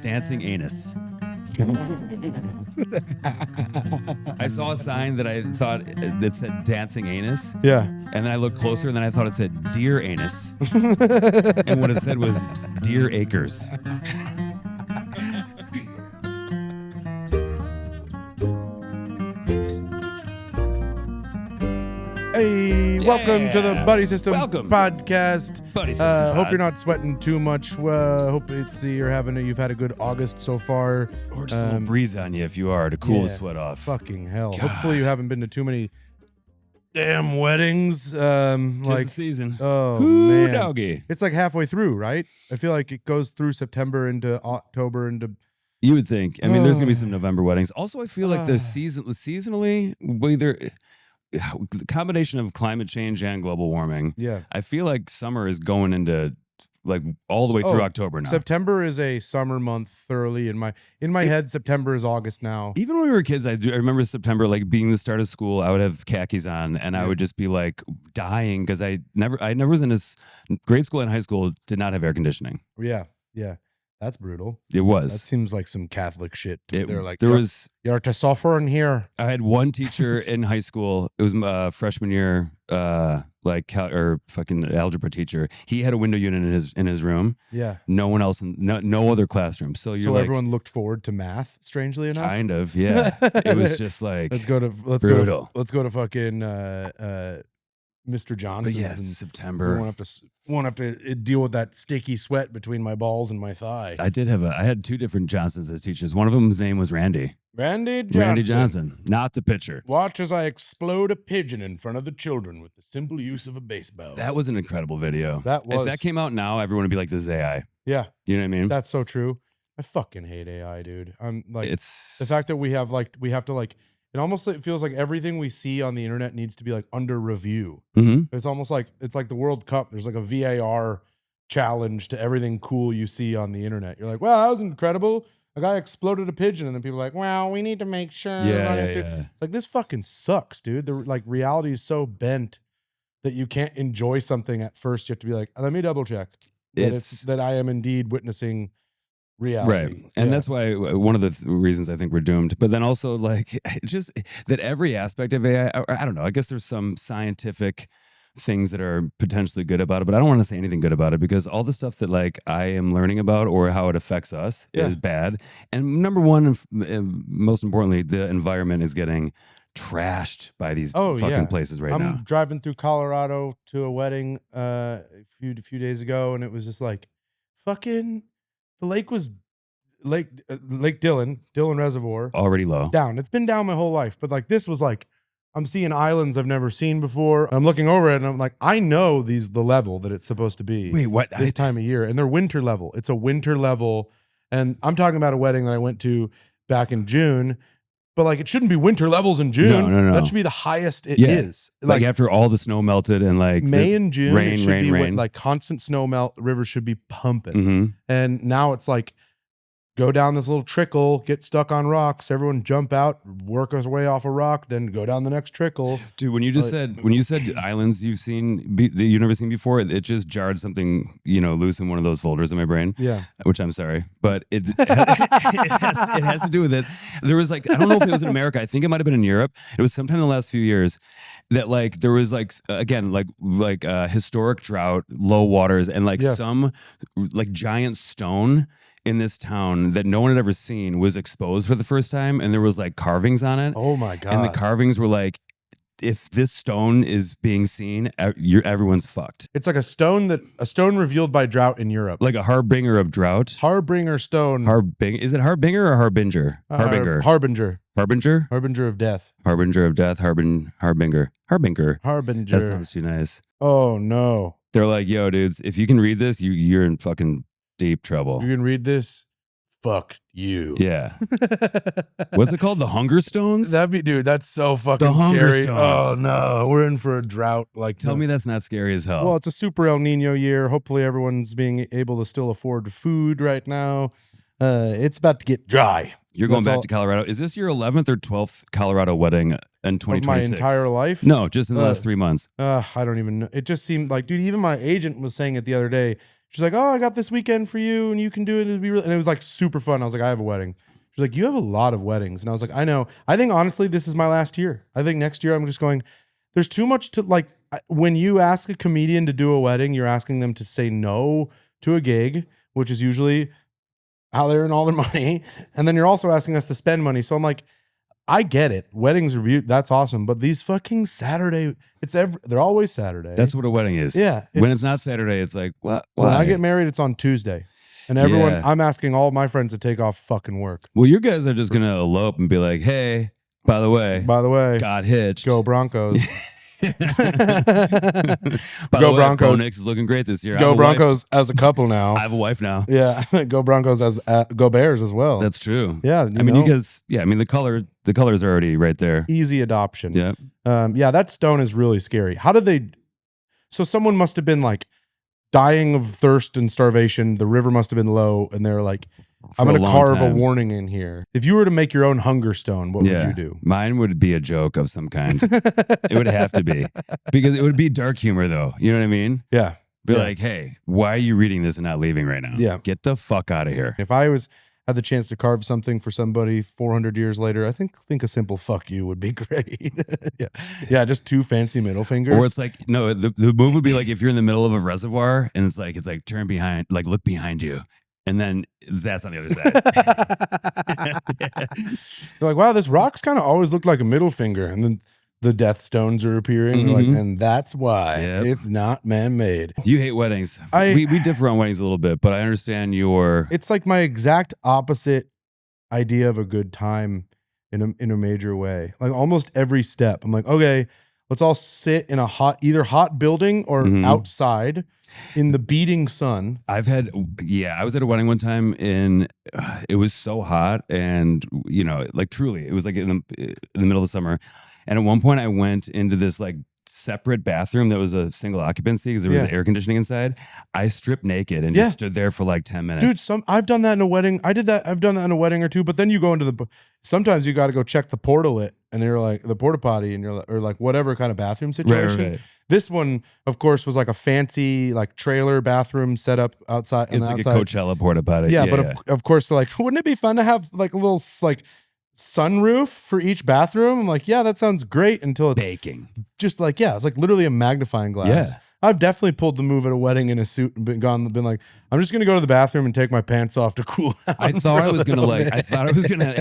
dancing anus. I saw a sign that I thought that said dancing anus. Yeah. And then I looked closer and then I thought it said deer anus. And what it said was deer acres. Hey, welcome to the Buddy System Welcome. Podcast. Buddy System Hope Pod. you're not sweating too much. Hope you've had a good August so far. Or just a little breeze on you if you are to cool the sweat off. Fucking hell. God. Hopefully you haven't been to too many damn weddings. Tis the season. Oh, Ooh, man. doggy. It's like halfway through, right? I feel like it goes through September into October into... You would think. I mean, there's gonna be some November weddings. Also, I feel like the seasonally, whether the combination of climate change and global warming. Yeah. I feel like summer is going into like all the way through October now. September is a summer month thoroughly in my head. September is August now. Even when we were kids, I remember September like being the start of school. I would have khakis on, and I would just be like dying because I never was in grade school and high school did not have air conditioning. Yeah. That's brutal. It was. That seems like some Catholic shit. They're like, you're to suffer in here. I had one teacher in high school. It was freshman year, fucking algebra teacher. He had a window unit in his room. Yeah. No one else, no other classroom. So everyone looked forward to math. Strangely enough, kind of, yeah. It was just like let's go to fucking Mr. Johnson's. But yes, and September. Won't have to deal with that sticky sweat between my balls and my thigh. I had two different Johnsons as teachers. One of them's name was Randy. Randy Johnson. Randy Johnson, not the pitcher. Watch as I explode a pigeon in front of the children with the simple use of a baseball. That was an incredible video. That was. If that came out now, everyone would be like, this is AI. Yeah. You know what I mean? That's so true. I fucking hate AI, dude. I'm like, it's the fact that we have to it feels like everything we see on the internet needs to be like under review. Mm-hmm. It's almost like it's like the World Cup. There's like a VAR challenge to everything cool you see on the internet. You're like, well, that was incredible. A guy exploded a pigeon, and then people are like, well, we need to make sure. Yeah. It's like, this fucking sucks, dude. The like reality is so bent that you can't enjoy something at first. You have to be like, let me double check that I am indeed witnessing reality. Right. And that's why one of the reasons I think we're doomed. But then also like just that every aspect of AI, I don't know, I guess there's some scientific things that are potentially good about it, but I don't want to say anything good about it because all the stuff that like I am learning about or how it affects us is bad. And number one, most importantly, the environment is getting trashed by these fucking places now. I'm driving through Colorado to a wedding a few days ago, and it was just like fucking... The lake was Lake Dillon Reservoir. Already low. Down. It's been down my whole life. But like this was like, I'm seeing islands I've never seen before. I'm looking over it and I'm like, I know the level that it's supposed to be. Wait, what? This time of year. And they're winter level. It's a winter level. And I'm talking about a wedding that I went to back in June. But like, it shouldn't be winter levels in June. No. That should be the highest it is. Like after all the snow melted and like May and June, rain. Like constant snow melt, rivers should be pumping. Mm-hmm. And now it's like, go down this little trickle, get stuck on rocks, everyone jump out, work our way off a rock, then go down the next trickle. Dude, when you said islands you've never seen before, it just jarred something, loose in one of those folders in my brain. Yeah. Which I'm sorry, but it has to do with it. There was like, I don't know if it was in America. I think it might've been in Europe. It was sometime in the last few years that like, there was like, again, like historic drought, low waters, and like some like giant stone in this town that no one had ever seen was exposed for the first time, and there was like carvings on it. Oh my God. And the carvings were like, if this stone is being seen, everyone's fucked. It's like a stone revealed by drought in Europe. Like a harbinger of drought. Harbinger stone. Is it harbinger or harbinger? Harbinger. Harbinger. Harbinger? Harbinger of death. Harbinger of death. Harbinger. Harbinger. Harbinger. That sounds too nice. Oh no. They're like, yo, dudes, if you can read this, you're in fucking deep trouble. If you can read this, fuck you. Yeah. What's it called? The Hunger Stones? That's so fucking the Hunger scary. Stones. Oh no, we're in for a drought. Like, tell me that's not scary as hell. Well, it's a super El Nino year. Hopefully everyone's being able to still afford food right now. It's about to get dry. You're going back to Colorado. Is this your 11th or 12th Colorado wedding in 2026? Of my entire life? No, just in the last 3 months. I don't even know. It just seemed like, dude, even my agent was saying it the other day. She's like, oh, I got this weekend for you and you can do it. It'd be really, and it was like super fun. I was like, I have a wedding. She's like, you have a lot of weddings. And I was like, I know. I think honestly, this is my last year. I think next year I'm just going, there's too much to like, when you ask a comedian to do a wedding, you're asking them to say no to a gig, which is usually how they earn all their money. And then you're also asking us to spend money. So I'm like, I get it. Weddings are that's awesome. But these fucking Saturday, they're always Saturday. That's what a wedding is. Yeah. When it's not Saturday, it's like, what? Why? When I get married, it's on Tuesday. And everyone, I'm asking all of my friends to take off fucking work. Well, you guys are just going to elope and be like, hey, by the way, got hitched. Go Broncos. Go Broncos. Bo Nix is looking great this year. Go Broncos as a couple now. I have a wife now. Yeah. Go Broncos as go Bears as well. That's true. Yeah. I mean, you guys, I mean, the colors are already right there. Easy adoption. Yeah. Yeah, that stone is really scary. How did they, so someone must have been like dying of thirst and starvation. The river must have been low. And they're like, I'm going to carve a warning in here. If you were to make your own hunger stone, what would you do? Mine would be a joke of some kind. It would have to be. Because it would be dark humor, though. You know what I mean? Yeah. Be like, hey, why are you reading this and not leaving right now? Yeah. Get the fuck out of here. If I had the chance to carve something for somebody 400 years later, I think a simple fuck you would be great. Yeah, just two fancy middle fingers. Or it's like, no, the move would be like if you're in the middle of a reservoir and it's like turn behind, like look behind you. And then that's on the other side. You're like, wow, this rock's kind of always looked like a middle finger. And then the death stones are appearing. Like, and that's why it's not man-made. You hate weddings. We differ on weddings a little bit, but I understand It's like my exact opposite idea of a good time in a major way. Like almost every step. I'm like, okay, let's all sit in a either hot building or outside in the beating sun. I was at a wedding one time it was so hot and, you know, like truly, it was like in the middle of the summer. And at one point I went into this like separate bathroom that was a single occupancy because there was air conditioning inside. I stripped naked and just stood there for like 10 minutes. Dude, I've done that in a wedding. I've done that in a wedding or two, but then you go into sometimes you got to go check the portalet and you're like the porta potty and you're like, or like whatever kind of bathroom situation. Right. This one, of course, was like a fancy like trailer bathroom set up outside. It's like a Coachella porta potty. Yeah, but of course they're like, wouldn't it be fun to have like a little like sunroof for each bathroom? I'm like, yeah, that sounds great until it's baking. Just like, it's like literally a magnifying glass. Yeah. I've definitely pulled the move at a wedding in a suit and been like, I'm just gonna go to the bathroom and take my pants off to cool out. I thought I was gonna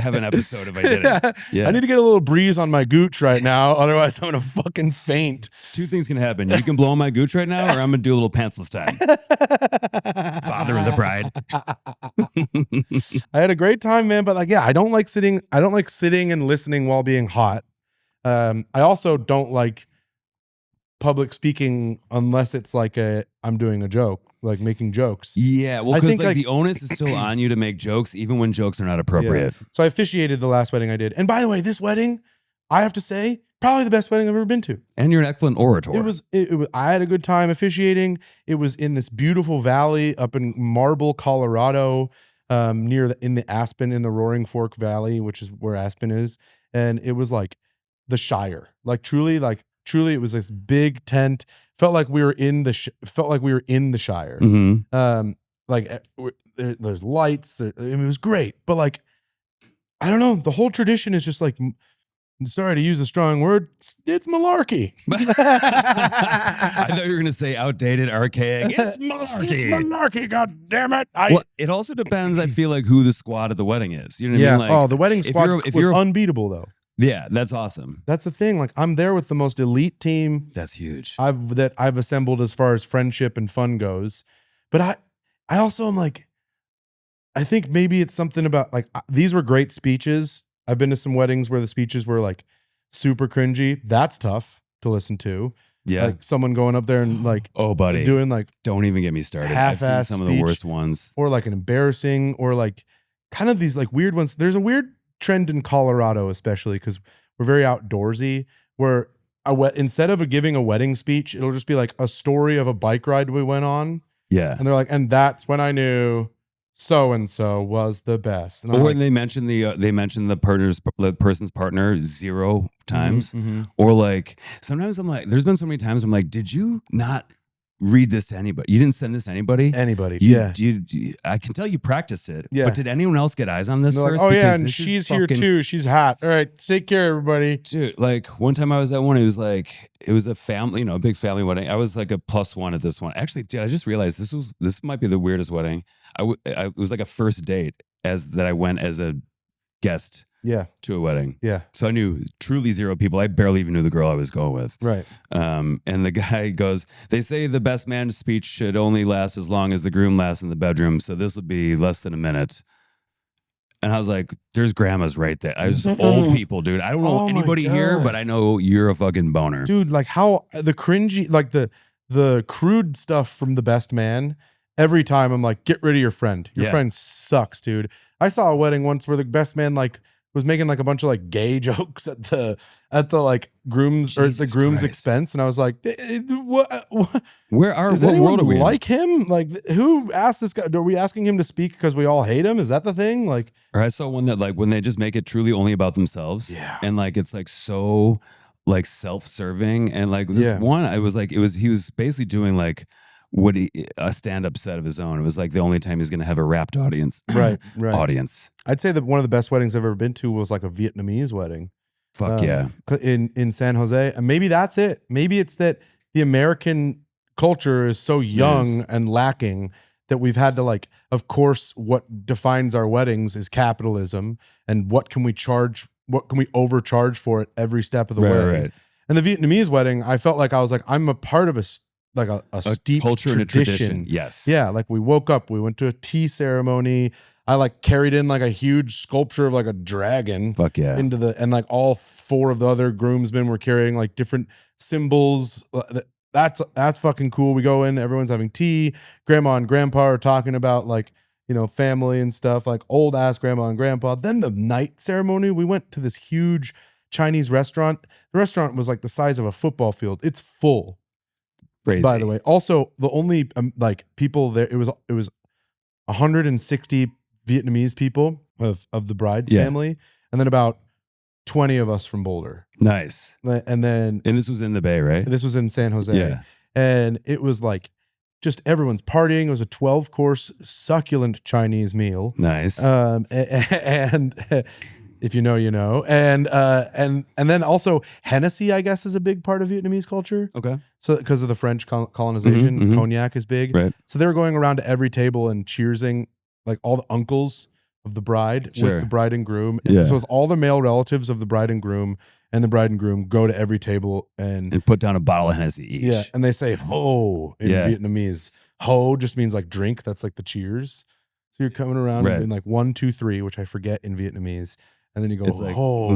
have an episode if I didn't. Yeah. I need to get a little breeze on my gooch right now, otherwise I'm gonna fucking faint. Two things can happen. You can blow on my gooch right now, or I'm gonna do a little pantsless time. Father of the bride. I had a great time, man, but like, I don't like sitting and listening while being hot. I also don't like public speaking unless it's like I'm doing a joke, like making jokes. Yeah, well, because like the onus is still on you to make jokes, even when jokes are not appropriate. Yeah. So I officiated the last wedding I did, and by the way, this wedding, I have to say, probably the best wedding I've ever been to. And you're an excellent orator. It was. I had a good time officiating. It was in this beautiful valley up in Marble, Colorado, in the Aspen, in the Roaring Fork Valley, which is where Aspen is, and it was like the Shire, like truly, it was this big tent. Felt like we were in the Shire. There's lights. It was great, but like, I don't know. The whole tradition is just like, sorry to use a strong word, it's malarkey. I thought you were gonna say outdated, archaic. It's malarkey. It's malarkey. God damn it! Well, it also depends. I feel like who the squad at the wedding is. You know what I mean? Like, the wedding squad was unbeatable though. Yeah, that's awesome. That's the thing. Like, I'm there with the most elite team. That's huge. I've assembled as far as friendship and fun goes. But I also am like, I think maybe it's something about like, these were great speeches. I've been to some weddings where the speeches were like super cringy. That's tough to listen to. Yeah. Like someone going up there and like, oh buddy, doing like, don't even get me started. I've seen some of the worst ones. Or like an embarrassing, or like kind of these like weird ones. There's a weird trend in Colorado, especially because we're very outdoorsy, where instead of giving a wedding speech, it'll just be like a story of a bike ride we went on. Yeah. And they're like, and that's when I knew so-and-so was the best. And or when they mention the person's partner 0 times. Or like, sometimes I'm like, there's been so many times I'm like, did you not read this to anybody. You didn't send this to anybody? Anybody. I can tell you practiced it. Yeah. But did anyone else get eyes on this first? Like, oh, yeah, and she's here too. She's hot. All right, take care, everybody. Dude, like one time I was at one, it was a family, a big family wedding. I was like a +1 at this one. Actually, dude, I just realized this might be the weirdest wedding. It was like a first date that I went as a guest to a wedding. Yeah. So I knew truly 0 people. I barely even knew the girl I was going with. Right. And the guy goes, they say the best man's speech should only last as long as the groom lasts in the bedroom. So this will be less than a minute. And I was like, there's grandmas right there. I was old people, dude. I don't know anybody here, but I know you're a fucking boner. Dude, like how the cringy, like the crude stuff from the best man, every time I'm like, get rid of your friend. Your friend sucks, dude. I saw a wedding once where the best man like was making like a bunch of like gay jokes at the like groom's Jesus or the groom's Christ. expense, and I was like, what Where are is what anyone world are we like him? Like, who asked this guy? Are we asking him to speak because we all hate him? Is that the thing? Like, or I saw one that like when they just make it truly only about themselves. Yeah. And like it's like so like self-serving. And like this one, I was like, he was basically doing like a stand-up set of his own. It was like the only time he's gonna have a wrapped audience. Right. Audience. I'd say that one of the best weddings I've ever been to was like a Vietnamese wedding. Fuck yeah. In San Jose. And maybe that's it. Maybe it's that the American culture is so young and lacking that we've had to like, of course, what defines our weddings is capitalism and what can we overcharge for at every step of the way. Right. And the Vietnamese wedding, I felt like I was like, I'm a part of a steep culture and a tradition. Yes. Yeah. Like we woke up, we went to a tea ceremony. I like carried in like a huge sculpture of like a dragon. Fuck yeah. And like all 4 of the other groomsmen were carrying like different symbols. That's fucking cool. We go in, everyone's having tea. Grandma and grandpa are talking about like, family and stuff, like old ass grandma and grandpa. Then the night ceremony, we went to this huge Chinese restaurant. The restaurant was like the size of a football field. It's full. Crazy. By the way, also the only like people there, it was 160 Vietnamese people of the bride's family, and then about 20 of us from Boulder. Nice. And this was in the Bay, right? This was in San Jose. Yeah. And it was like just everyone's partying. It was a 12-course succulent Chinese meal. Nice. And if you know, you know. And then also Hennessy, I guess, is a big part of Vietnamese culture. Okay. So because of the French colonization, cognac is big. Right. So they were going around to every table and cheersing like all the uncles of the bride with the bride and groom. Yeah. So it's all the male relatives of the bride and groom, and the bride and groom go to every table and put down a bottle of Hennessy each. Yeah. And they say ho in Vietnamese. Ho just means like drink. That's like the cheers. So you're coming around and being like 1, 2, 3, which I forget in Vietnamese. And then you go, like, ho.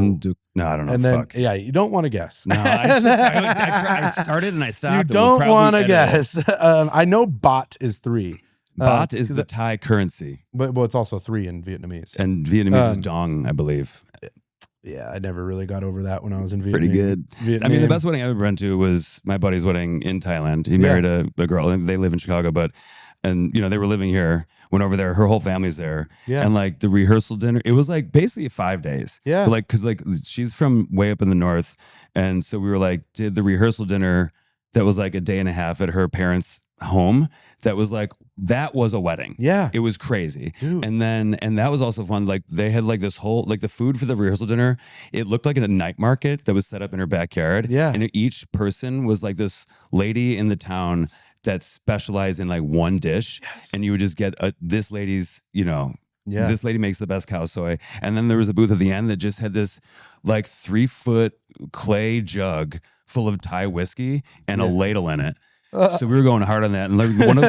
No, I don't know. And then, you don't want to guess. No, I started and I stopped. You don't want to guess. I know baht is 3. Baht is the Thai currency. But it's also 3 in Vietnamese. And Vietnamese is dong, I believe. Yeah, I never really got over that when I was in Vietnam. Pretty good. I mean, the best wedding I ever went to was my buddy's wedding in Thailand. He married a girl, and they live in Chicago, and they were living here. Went over there, her whole family's there. Yeah. And like the rehearsal dinner, it was like basically 5 days. Yeah. But like, cause like she's from way up in the north. And so we were like, did the rehearsal dinner that was like a day and a half at her parents' home. That was a wedding. Yeah. It was crazy. Dude. And that was also fun. Like they had like this whole, like the food for the rehearsal dinner, it looked like a night market that was set up in her backyard. Yeah. And each person was like this lady in the town that specialized in like one dish. Yes. And you would just get this lady's, this lady makes the best cow soy. And then there was a booth at the end that just had this like 3-foot clay jug full of Thai whiskey and a ladle in it. So we were going hard on that, and like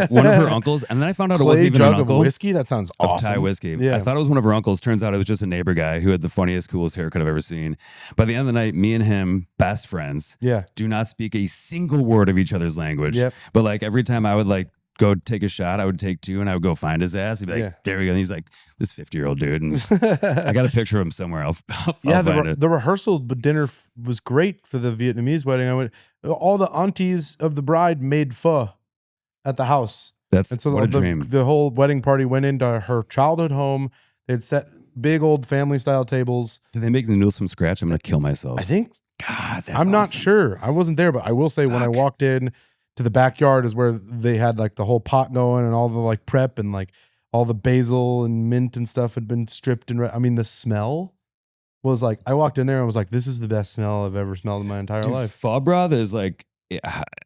one of her uncles, and then I found out it wasn't even an uncle. Of whiskey? That sounds awesome. Thai whiskey. Yeah. I thought it was one of her uncles. Turns out it was just a neighbor guy who had the funniest, coolest haircut I've ever seen. By the end of the night, me and him, best friends, do not speak a single word of each other's language. Yep. But like every time I would like go take a shot, I would take 2 and I would go find his ass. He'd be like, there we go. And he's like, this 50-year-old dude. And I got a picture of him somewhere. I'll find it. The rehearsal dinner was great for the Vietnamese wedding. All the aunties of the bride made pho at the house. What a dream. The whole wedding party went into her childhood home. They'd set big old family style tables. Did they make the noodles from scratch? I'm going to kill myself. I think. God, that's I'm not awesome. sure. I wasn't there, but I will say when I walked in, to the backyard is where they had like the whole pot going and all the like prep and like all the basil and mint and stuff had been stripped. And I mean, the smell was like, I walked in there and was like, this is the best smell I've ever smelled in my entire life. Pho broth is like,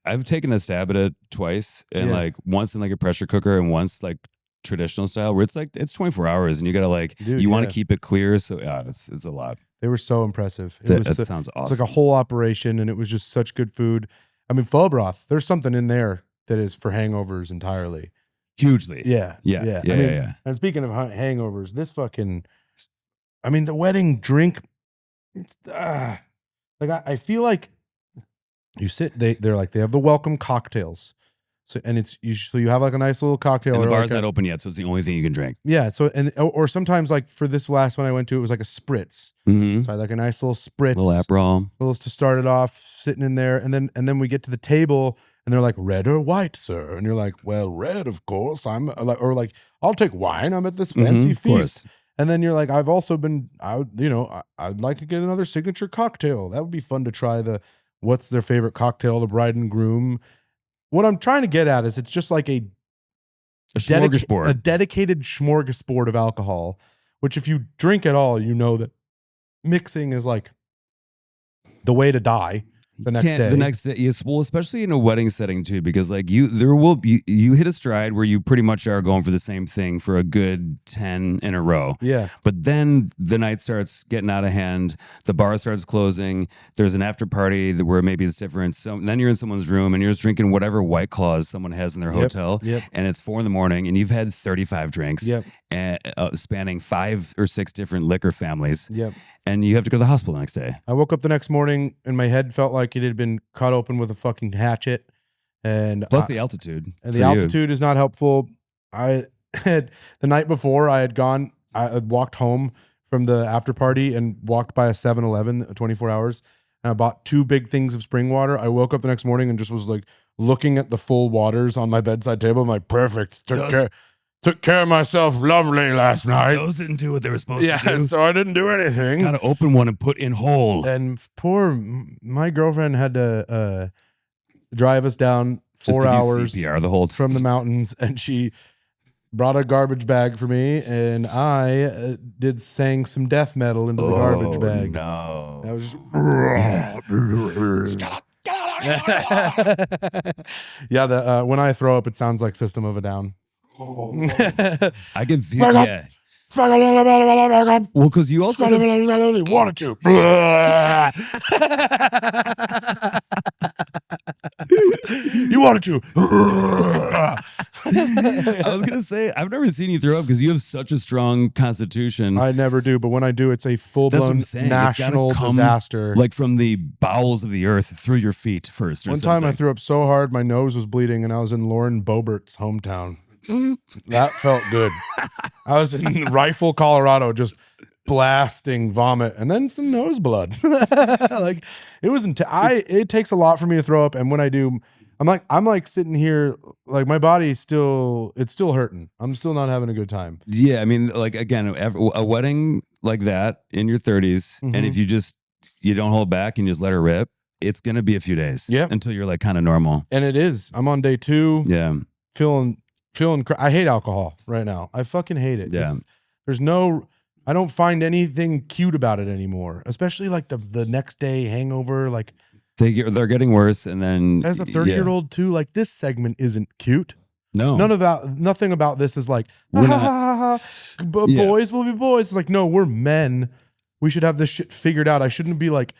I've taken a stab at it twice, and like once in like a pressure cooker and once like traditional style, where it's like it's 24 hours and you gotta like you want to keep it clear. So yeah, it's a lot. They were so impressive. That sounds awesome. It's like a whole operation, and it was just such good food. I mean, pho broth. There's something in there that is for hangovers entirely. Hugely. Yeah. And speaking of hangovers, this fucking, I mean, the wedding drink. Like I feel like you sit. They're like they have the welcome cocktails. So you have like a nice little cocktail. And the bar's not open yet, so it's the only thing you can drink. Yeah. So or sometimes like for this last one I went to, it was like a spritz. Mm-hmm. So I had like a nice little spritz, little Aperol, little to start it off, sitting in there, and then we get to the table and they're like, red or white, sir? And you're like, well, red, of course. I'm like, or like, I'll take wine. I'm at this fancy feast. And then you're like, I'd like to get another signature cocktail. That would be fun to try. What's their favorite cocktail? The bride and groom. What I'm trying to get at is it's just like a smorgasbord. A dedicated smorgasbord of alcohol, which if you drink at all, you know that mixing is like the way to die the next day. The next day, yes. Well, especially in a wedding setting too, because like you hit a stride where you pretty much are going for the same thing for a good 10 in a row. Yeah. But then the night starts getting out of hand. The bar starts closing. There's an after party where maybe it's different. So then you're in someone's room and you're just drinking whatever White Claws someone has in their hotel. Yep. And it's 4 a.m. and you've had 35 drinks. Yep. And, spanning 5 or 6 different liquor families. Yep. And you have to go to the hospital the next day. I woke up the next morning and my head felt like it had been cut open with a fucking hatchet. And plus the altitude. And the altitude is not helpful. I had the night before I had walked home from the after party and walked by a 7-Eleven 24 hours. And I bought 2 big things of spring water. I woke up the next morning and just was like looking at the full waters on my bedside table. I'm like, perfect. Took care of myself lovely last night. Those didn't do what they were supposed to do. Yeah, so I didn't do anything. Got to open one and put in whole. And my girlfriend had to drive us down 4 hours CPR the whole from the mountains, and she brought a garbage bag for me, and I sang some death metal into the garbage bag. No. I was yeah, when I throw up, it sounds like System of a Down. I can feel well, because you also wanted to. You wanted to. I was gonna say I've never seen you throw up because you have such a strong constitution. I never do, but when I do, it's a full-blown national disaster. Like from the bowels of the earth through your feet first. One time I threw up so hard my nose was bleeding, and I was in Lauren Boebert's hometown. That felt good. I was in Rifle, Colorado, just blasting vomit and then some nose blood. Like it was. It takes a lot for me to throw up, and when I do, I'm like sitting here, like my body it's still hurting. I'm still not having a good time. Yeah, I mean, like again, a wedding like that in your 30s, and if you don't hold back and you just let her rip, it's gonna be a few days. Until you're like kind of normal. And it is. I'm on day 2. Yeah, feeling. I hate alcohol right now. I fucking hate it. Yeah. I don't find anything cute about it anymore. Especially like the next day hangover. Like they're getting worse, and then as a 30-year-old too, like this segment isn't cute. No, nothing about this is like boys will be boys. It's like, no, we're men. We should have this shit figured out. I shouldn't be like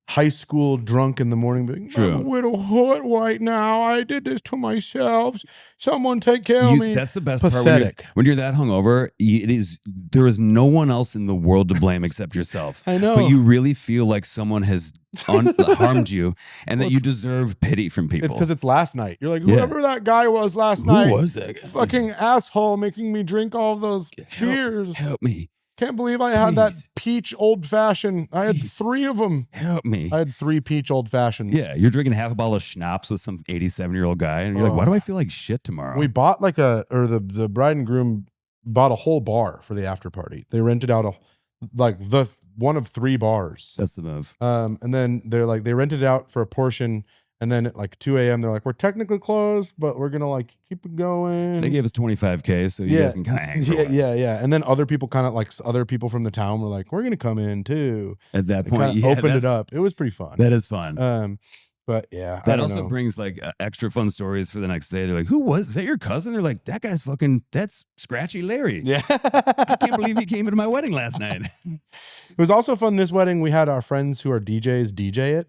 high school drunk in the morning, being, I'm a little hot right now. I did this to myself. Someone take care of me. That's the best Pathetic. part. When you're that hungover, there is no one else in the world to blame except yourself. I know. But you really feel like someone has harmed you and that you deserve pity from people. It's because it's last night. You're like, whoever that guy was last night. Who was that guy? Fucking asshole making me drink all of those beers. Help me. Can't believe I had that peach old fashioned. I had 3 of them. Help me. I had 3 peach old fashions. Yeah, you're drinking half a bottle of schnapps with some 87-year-old guy, and you're like, why do I feel like shit tomorrow? We bought like the bride and groom bought a whole bar for the after party. They rented out one of 3 bars. That's the move. And then they rented it out for a portion, And then at like 2 a.m. they're like, we're technically closed, but we're gonna like keep it going. They gave us $25K, so you guys can kind of hang for a while. Yeah. And then other people kind of like other people from the town were like, we're gonna come in too. At that point, opened it up. It was pretty fun. That is fun. But yeah, that also brings like extra fun stories for the next day. They're like, is that your cousin? They're like, that guy's that's Scratchy Larry. Yeah. I can't believe he came to my wedding last night. It was also fun this wedding. We had our friends who are DJs DJ it.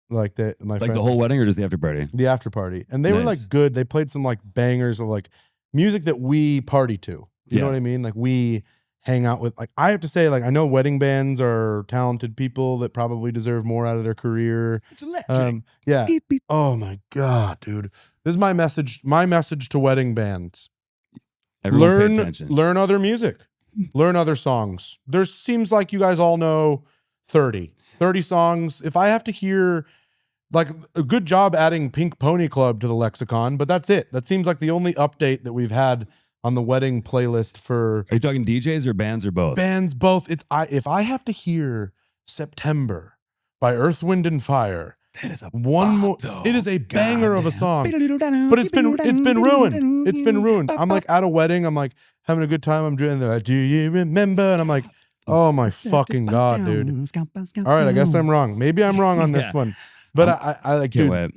Like the whole wedding or just the after party? The after party. And they were like good. They played some like bangers of like music that we party to. You know what I mean? Like we hang out with, like, I have to say, like, I know wedding bands are talented people that probably deserve more out of their career. It's electric. Yeah. Oh my God, dude. This is my message. My message to wedding bands. Everyone pay attention. Learn other music. Learn other songs. There seems like you guys all know 30 songs. If I have to hear, like, a good job adding Pink Pony Club to the lexicon, but that's it. That seems like the only update that we've had on the wedding playlist for. Are you talking DJs or bands or both? Bands, both. If I have to hear September by Earth, Wind and Fire, that is it is a banger of a song, but it's been ruined. It's been ruined. I'm like at a wedding. I'm like having a good time. I'm doing the "Do you remember?" and I'm like, oh my fucking God, dude. All right, I guess I'm wrong. Maybe I'm wrong on this one. But I like, dude,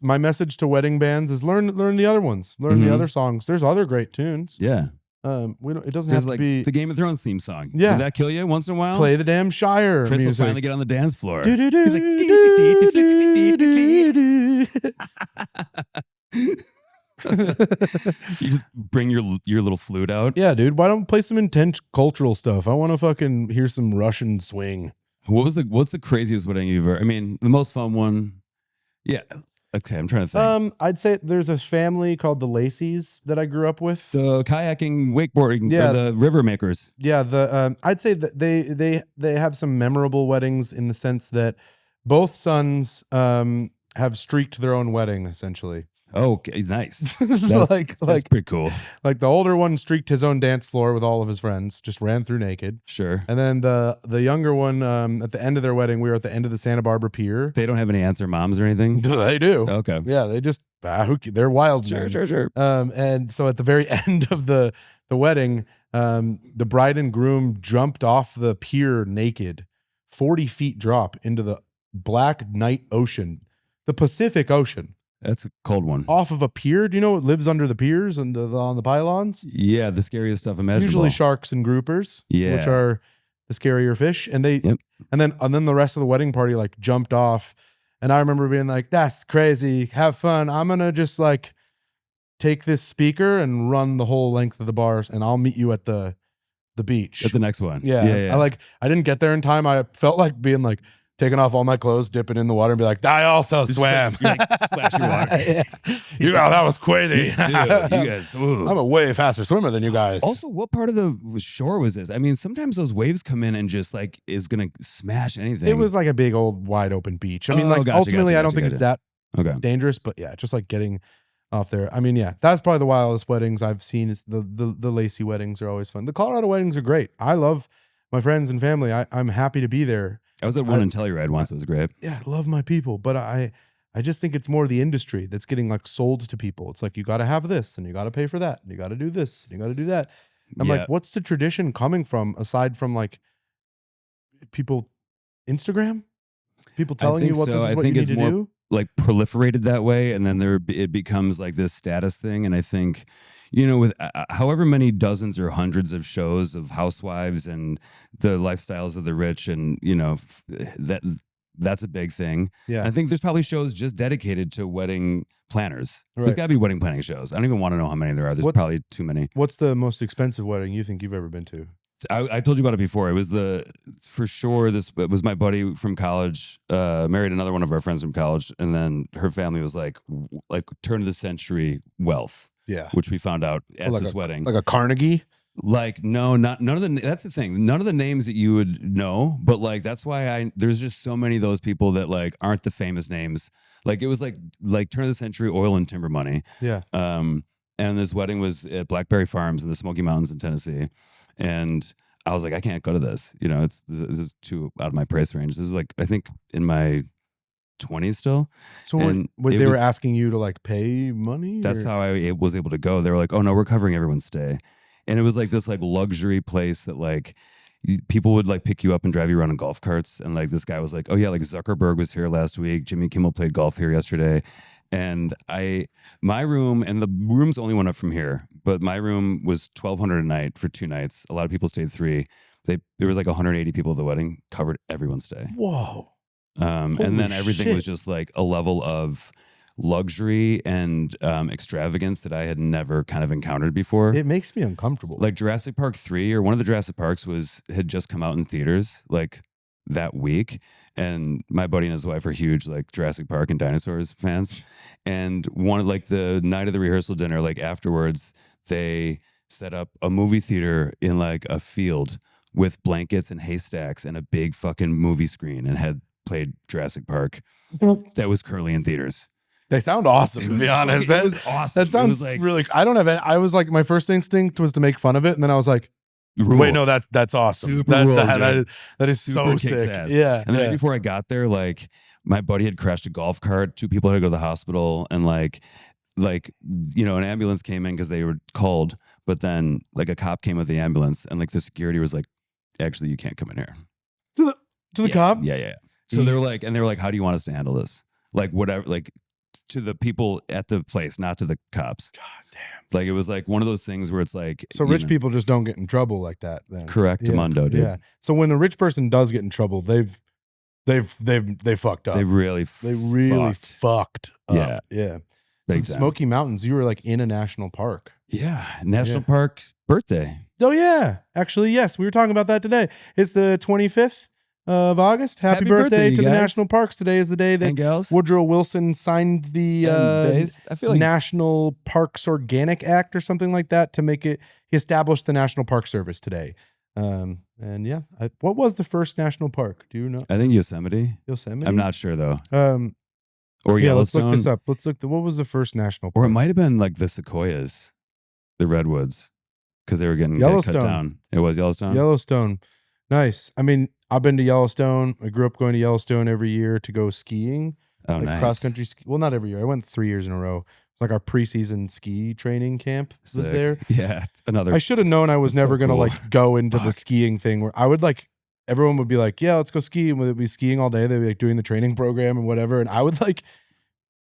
my message to wedding bands is learn the other ones. Learn the other songs. There's other great tunes. Yeah. It doesn't have to be the Game of Thrones theme song. Yeah. Does that kill you once in a while? Play the damn Shire Chris music. will finally get on the dance floor. He's like, you just bring your little flute out. Yeah, dude. Why don't we play some intense cultural stuff? I want to fucking hear some Russian swing. What's the craziest wedding you've ever? I mean, the most fun one. Yeah. Okay, I'm trying to think. I'd say there's a family called the Lacey's that I grew up with. The kayaking, wakeboarding, the river makers. Yeah, I'd say that they have some memorable weddings in the sense that both sons have streaked their own wedding essentially. Oh, okay, nice. That's pretty cool. Like the older one streaked his own dance floor with all of his friends, just ran through naked. Sure. And then the younger one, at the end of their wedding, we were at the end of the Santa Barbara Pier. They don't have any aunts or moms or anything? They do. Okay. Yeah, they just, they're wild. Sure. And so at the very end of the wedding, the bride and groom jumped off the pier naked, 40 feet drop into the black night ocean, the Pacific Ocean. That's a cold one. Off of a pier. Do you know what lives under the piers and on the pylons? Yeah, the scariest stuff imaginable. Usually sharks and groupers, which are the scarier fish. And and then the rest of the wedding party like jumped off. And I remember being like, that's crazy. Have fun. I'm going to just like take this speaker and run the whole length of the bars and I'll meet you at the beach. At the next one. Yeah. I didn't get there in time. I felt like being like, taking off all my clothes, dipping in the water, and be like, I also swam. Splash your water. That was crazy. You guys, ooh. I'm a way faster swimmer than you guys. Also, what part of the shore was this? I mean, sometimes those waves come in and just like is gonna smash anything. It was like a big old wide open beach. I mean, ultimately, I don't think it's that dangerous, but yeah, just like getting off there. I mean, yeah, that's probably the wildest weddings I've seen. Is the Lacey weddings are always fun. The Colorado weddings are great. I love my friends and family. I'm happy to be there. I was at one in Telluride once. It was great. Yeah, I love my people, but I just think it's more the industry that's getting like sold to people. It's like, you got to have this and you got to pay for that and you got to do this and you got to do that. I'm like, what's the tradition coming from aside from like people, Instagram? People telling you what this is what you need to do? Like proliferated that way, and then it becomes like this status thing. And I think, with however many dozens or hundreds of shows of housewives and the lifestyles of the rich, and that's a big thing. Yeah, I think there's probably shows just dedicated to wedding planners. Right. There's got to be wedding planning shows. I don't even want to know how many there are. There's probably too many. What's the most expensive wedding you think you've ever been to? I told you about it before. It was for sure. It was my buddy from college, married another one of our friends from college, and then her family was like turn of the century wealth. Yeah, which we found out at this wedding, like a Carnegie. Like none of the. That's the thing. None of the names that you would know, but like that's why there's just so many of those people that like aren't the famous names. Like it was like turn of the century oil and timber money. Yeah. And this wedding was at Blackberry Farms in the Smoky Mountains in Tennessee. And I was like, I can't go to this. This is too out of my price range. This is like, I think in my 20s still. So And they were asking you to like pay money? That's how I was able to go. They were like, oh no, we're covering everyone's stay. And it was like this like luxury place that like people would like pick you up and drive you around in golf carts. And like this guy was like, oh yeah, like Zuckerberg was here last week. Jimmy Kimmel played golf here yesterday. And my room, and the room's only one up from here, but my room was $1,200 a night for 2 nights. A lot of people stayed 3. There was like 180 people at the wedding, covered everyone's stay. Whoa. And then everything was just like a level of luxury and extravagance that I had never kind of encountered before. It makes me uncomfortable. Like Jurassic Park 3 or one of the Jurassic Parks had just come out in theaters like that week, and my buddy and his wife are huge like Jurassic Park and dinosaurs fans, and one like the night of the rehearsal dinner, like afterwards they set up a movie theater in like a field with blankets and haystacks and a big fucking movie screen, and had played Jurassic Park that was currently in theaters. They sound awesome, to be honest. It was awesome. That sounds like, really. I don't have. I was like, my first instinct was to make fun of it, and then I was like, rules. wait, no, that's awesome. Super that is super so sick. ass. Yeah. And the night before I got there, like my buddy had crashed a golf cart. 2 people had to go to the hospital, and like you know, an ambulance came in because they were called, but then like a cop came with the ambulance, and like the security was like, actually, you can't come in here. To the cop? Yeah. So they were like, how do you want us to handle this? Like whatever, like to the people at the place, not to the cops. God damn. Like it was like one of those things where it's like, so rich people just don't get in trouble like that. Then correct, Mundo, dude. Yeah. So when a rich person does get in trouble, they fucked up. They really fucked up. Yeah. Yeah. So the Smoky Mountains, you were like in a national park. Yeah. National Park birthday. Oh yeah. Actually, yes. We were talking about that today. It's the 25th of August. Happy birthday to the national parks. Today is the day that Woodrow Wilson signed the I feel like National Parks Organic Act or something like that to make it. He established the National Park Service today. And yeah, what was the first national park? Do you know? I think Yosemite. I'm not sure though. Or yeah, Yellowstone. let's look this up. Let's look. What was the first national park? Or it might have been like the sequoias, the redwoods, because they were getting cut down. It was Yellowstone. Yellowstone, nice. I mean, I've been to Yellowstone. I grew up going to Yellowstone every year to go skiing. Oh, nice. Cross country ski. Well, not every year. I went 3 years in a row. It's like our preseason ski training camp was there. Yeah, I should have known I was never gonna like go into the skiing thing where I would like. Everyone would be like, yeah, let's go ski. And we'd be skiing all day. They'd be like doing the training program and whatever. And I would like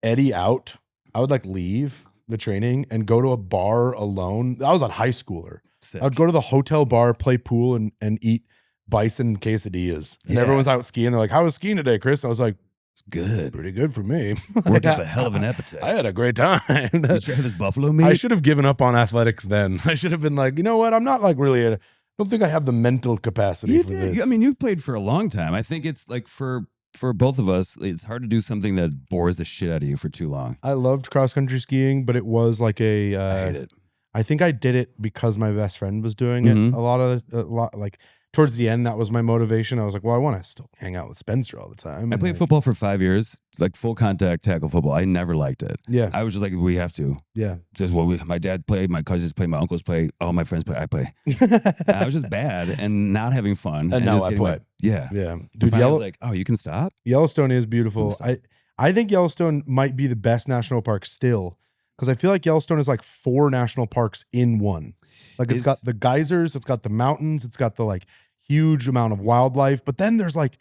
eddy out. I would like leave the training and go to a bar alone. I was a high schooler. Sick. I'd go to the hotel bar, play pool, and eat bison quesadillas. And everyone's out skiing. They're like, how was skiing today, Chris? And I was like, it's good. Pretty good for me. Worked up a hell of an appetite. I had a great time. Did you have this buffalo meat? I should have given up on athletics then. I should have been like, you know what? I'm not like really I don't think I have the mental capacity for this. I mean, you played for a long time. I think it's like for both of us, it's hard to do something that bores the shit out of you for too long. I loved cross country skiing, but it was like I hate it. I think I did it because my best friend was doing it. A lot like towards the end, that was my motivation. I was like, well, I want to still hang out with Spencer all the time. I played football for 5 years, like full contact tackle football. I never liked it. Yeah. I was just like, we have to. Yeah. Just my dad played, my cousins play, my uncles play, all my friends play, I play. I was just bad and not having fun. And now I play. Yeah. Dude, I was like, oh, you can stop? Yellowstone is beautiful. I think Yellowstone might be the best national park still. Because I feel like Yellowstone is like 4 national parks in one. Like it's got the geysers, it's got the mountains, it's got the like huge amount of wildlife. But then there's like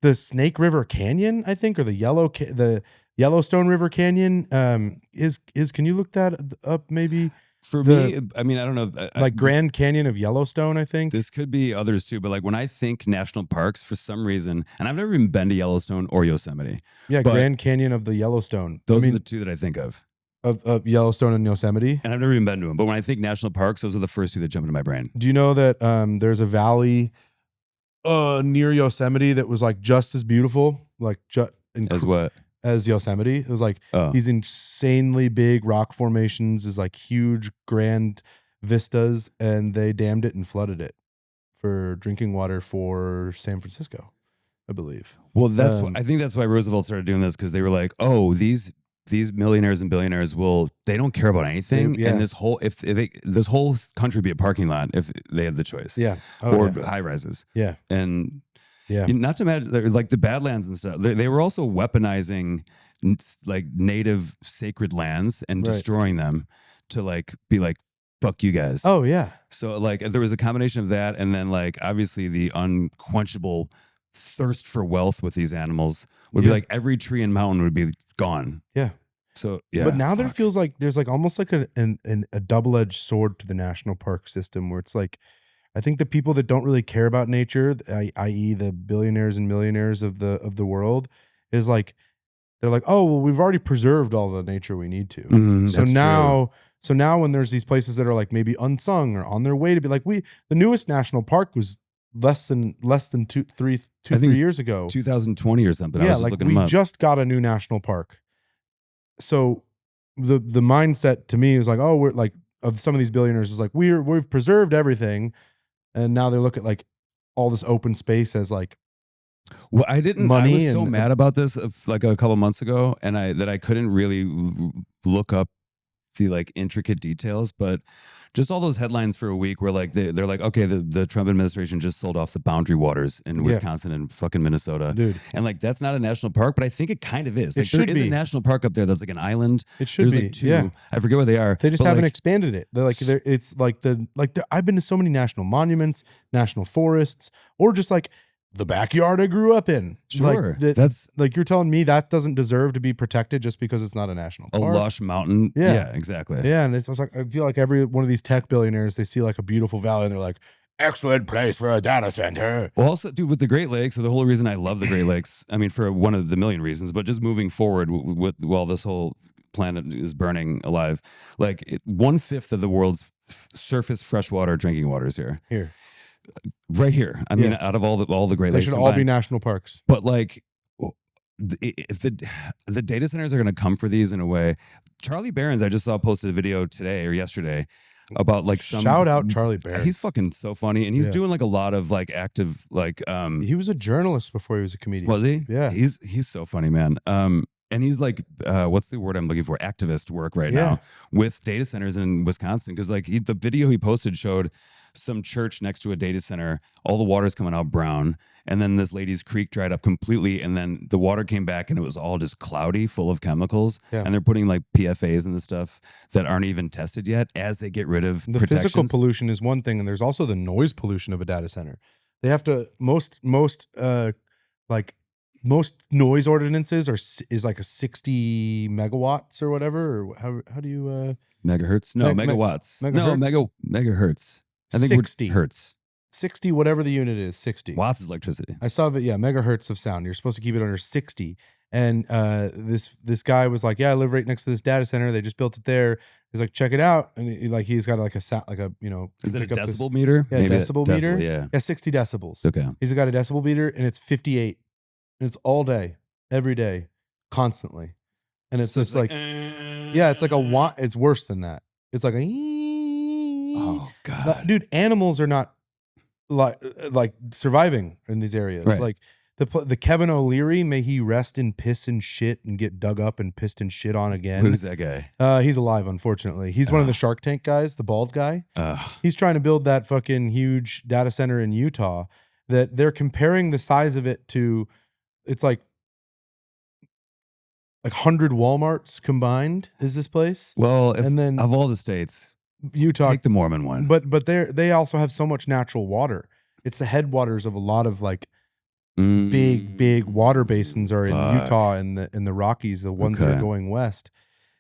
the Snake River Canyon, I think, or the Yellowstone River Canyon. Can you look that up maybe? For me, I mean, I don't know. Like Grand Canyon of Yellowstone, I think. This could be others too, but like when I think national parks, for some reason, and I've never even been to Yellowstone or Yosemite. Yeah, Grand Canyon of the Yellowstone. Those are the 2 that I think of. Of Yellowstone and Yosemite. And I've never even been to them. But when I think national parks, those are the first 2 that jump into my brain. Do you know that there's a valley near Yosemite that was like just as beautiful, like as Yosemite? It was like these insanely big rock formations, is like huge grand vistas, and they dammed it and flooded it for drinking water for San Francisco, I believe. Well, I think that's why Roosevelt started doing this, because they were like, oh, these millionaires and billionaires they don't care about anything. And this whole country would be a parking lot if they had the choice. Yeah. Or high rises. Yeah. And Yeah. Not to imagine like the Badlands and stuff. They were also weaponizing like native sacred lands and destroying them to like be like, fuck you guys. Oh yeah. So like there was a combination of that, and then like obviously the unquenchable thirst for wealth with these animals would be like every tree and mountain would be gone. Yeah. So yeah. But now there feels like there's like almost like a double-edged sword to the national park system, where it's like, I think the people that don't really care about nature, i.e. the billionaires and millionaires of the world, is like, they're like, oh, well, we've already preserved all the nature we need to. So now when there's these places that are like maybe unsung or on their way to be like, the newest national park was less than 3 years ago, 2020 or something. Yeah, I was just like looking them up. just got a new national park. So the mindset to me is like, oh, we're like, of some of these billionaires is like, we've preserved everything, and now they look at like all this open space as like, well, I was so mad about this like a couple months ago, and I couldn't really look up the like intricate details, but just all those headlines for a week where like they're like, okay, the Trump administration just sold off the boundary waters in Wisconsin and fucking Minnesota, dude, and like that's not a national park, but I think it kind of is. Like, it should there is a national park up there that's like an island. It should be. Like 2. I forget what they are. They just haven't expanded it. They're like, it's like I've been to so many national monuments, national forests, or just like the backyard I grew up in. Sure. Like, that's like, you're telling me that doesn't deserve to be protected just because it's not a national park. A lush mountain. Yeah, exactly. Yeah. And it's like, I feel like every one of these tech billionaires, they see like a beautiful valley and they're like, excellent place for a data center. Well, also, dude, with the Great Lakes, so the whole reason I love the Great Lakes, I mean, for one of the million reasons, but just moving forward while this whole planet is burning alive, like 1/5 of the world's surface freshwater drinking water is here. Right here. I mean, out of all the Great Lakes, they should all be national parks. But like, if the data centers are going to come for these in a way. Charlie Barron's, I just saw posted a video today or yesterday about like shout out Charlie Barron. He's fucking so funny, and he's doing like a lot of like active like. He was a journalist before he was a comedian. Was he? Yeah. He's so funny, man. And he's like, what's the word I'm looking for? Activist work right now with data centers in Wisconsin, because like the video he posted showed some church next to a data center, all the water's coming out brown, and then this lady's creek dried up completely, and then the water came back and it was all just cloudy, full of chemicals, and they're putting like PFAs and the stuff that aren't even tested yet as they get rid of the physical pollution is one thing, and there's also the noise pollution of a data center. They have to most noise ordinances is like a 60 megawatts or whatever, or how do you megahertz? No, megawatts. No, megahertz. I think 60 hertz. 60, whatever the unit is, 60. Watts is electricity. I saw that, megahertz of sound. You're supposed to keep it under 60. And this guy was like, yeah, I live right next to this data center. They just built it there. He's like, check it out. And he's got like a is it a decibel meter? Yeah, maybe decibel meter. Yeah, 60 decibels. Okay. He's got a decibel meter, and it's 58. And it's all day, every day, constantly. And it's just like, it's like it's worse than that. It's like oh God, dude, animals are not like surviving in these areas. Right. Like the Kevin O'Leary, may he rest in piss and shit and get dug up and pissed and shit on again. Who's that guy? He's alive, unfortunately. He's one of the Shark Tank guys, the bald guy. He's trying to build that fucking huge data center in Utah that they're comparing the size of it to. It's like 100 Walmarts combined is this place. Well, and then of all the states, Utah, take the Mormon one. But they also have so much natural water. It's the headwaters of a lot of like big water basins are in Utah and the Rockies, the ones that are going west.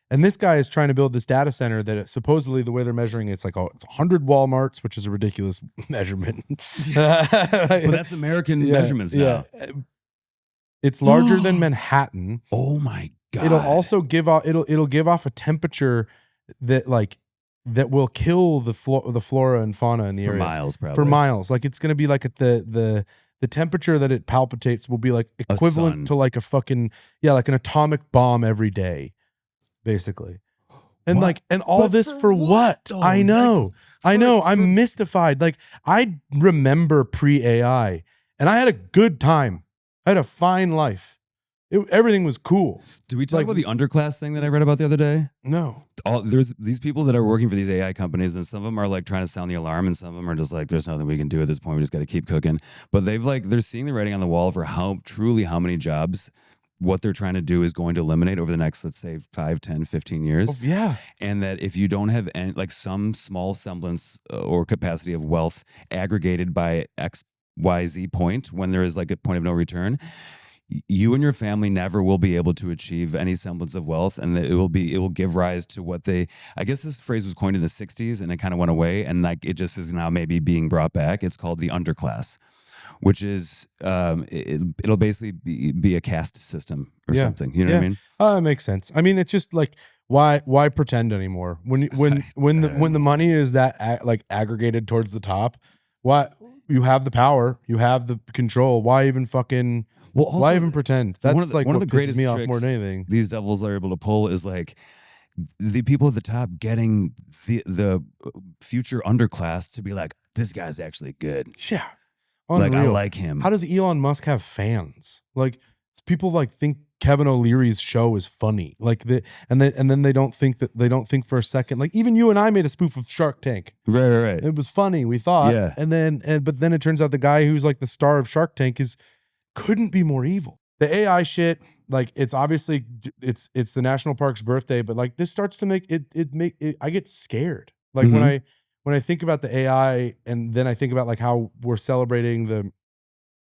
And this guy is trying to build this data center that supposedly the way they're measuring it's like it's 100 Walmarts, which is a ridiculous measurement. Well, that's American measurements now. Yeah. It's larger than Manhattan. Oh my God. It'll also give off it'll give off a temperature that will kill the flora and fauna in the area. For miles. Like it's gonna be like at the temperature that it palpitates will be like equivalent to like a fucking like an atomic bomb every day, basically. And all this for what? I know. I'm mystified. Like I remember pre-AI and I had a good time. I had a fine life. everything was cool. Did we talk about the underclass thing that I read about the other day? No. There's these people that are working for these AI companies, and some of them are like trying to sound the alarm, and some of them are just like, there's nothing we can do at this point. We just got to keep cooking. But they're seeing the writing on the wall for how many jobs what they're trying to do is going to eliminate over the next, let's say, 5, 10, 15 years. Oh, yeah. And that if you don't have any, like some small semblance or capacity of wealth aggregated by XYZ point, when there is like a point of no return, you and your family never will be able to achieve any semblance of wealth, and it will give rise to what I guess this phrase was coined in the 60s and it kind of went away, and like it just is now maybe being brought back. It's called the underclass, which is it'll basically be a caste system or something. You know what I mean? That makes sense. I mean, it's just like why pretend anymore when the money is that like aggregated towards the top? Why you have the power, you have the control? Why even fucking? Well, also, why even pretend? That's one of the greatest me off more than anything. These devils are able to pull is like the people at the top getting the future underclass to be like, this guy's actually good. Yeah. Unreal. Like I like him. How does Elon Musk have fans? Like people like think Kevin O'Leary's show is funny. Like and then they don't think for a second. Like even you and I made a spoof of Shark Tank. Right. It was funny, we thought. Yeah. But then it turns out the guy who's like the star of Shark Tank couldn't be more evil. The AI shit, like it's obviously it's the national park's birthday, but like this starts to make it I get scared. Like when I think about the AI, and then I think about like how we're celebrating the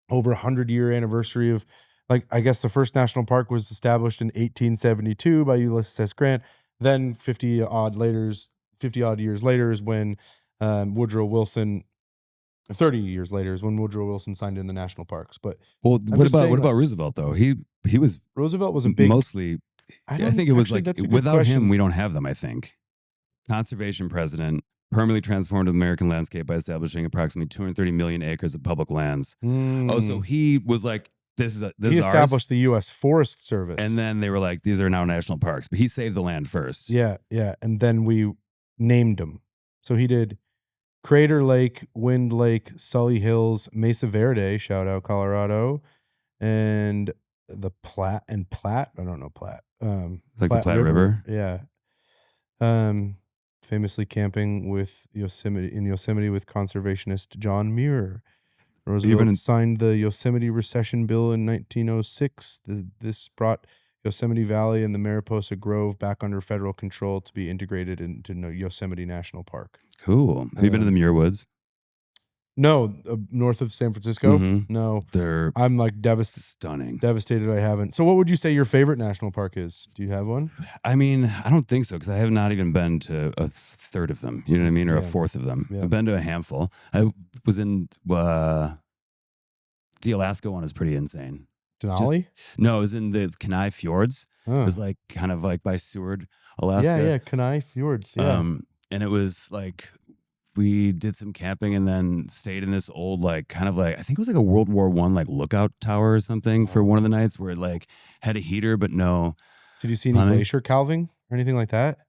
over 100-year anniversary of, like, I guess the first national park was established in 1872 by Ulysses S. Grant. Then 50 odd years later is when Woodrow Wilson. 30 years later is when Woodrow Wilson signed in the national parks. But what about Roosevelt though? Roosevelt was a big mostly. I think it was like without him we don't have them. I think conservation president. Permanently transformed the American landscape by establishing approximately 230 million acres of public lands. Oh, so he was like, he established the U.S. Forest Service. And then they were like, these are now national parks. But he saved the land first. Yeah. And then we named them. So he did Crater Lake, Wind Lake, Sully Hills, Mesa Verde, shout out Colorado, and the Platte. I don't know Platte. Like Platte the Platte River? Yeah. Famously camping with Yosemite with conservationist John Muir. Roosevelt signed the Yosemite Recession Bill in 1906. This brought Yosemite Valley and the Mariposa Grove back under federal control to be integrated into Yosemite National Park. Cool. Have you been to the Muir Woods? No, north of San Francisco. Mm-hmm. No, I'm like stunning. Devastated I haven't. So, what would you say your favorite national park is? Do you have one? I mean, I don't think so because I have not even been to a third of them. You know what I mean, or a fourth of them. Yeah. I've been to a handful. I was in the Alaska one is pretty insane. Denali? No, it was in the Kenai Fjords. It was like kind of like by Seward, Alaska. Yeah, Kenai Fjords. Yeah. And it was like. We did some camping and then stayed in this old, like, kind of like, I think it was like a World War I, like, lookout tower or something for one of the nights where it, like, had a heater, but no. Did you see any glacier calving or anything like that?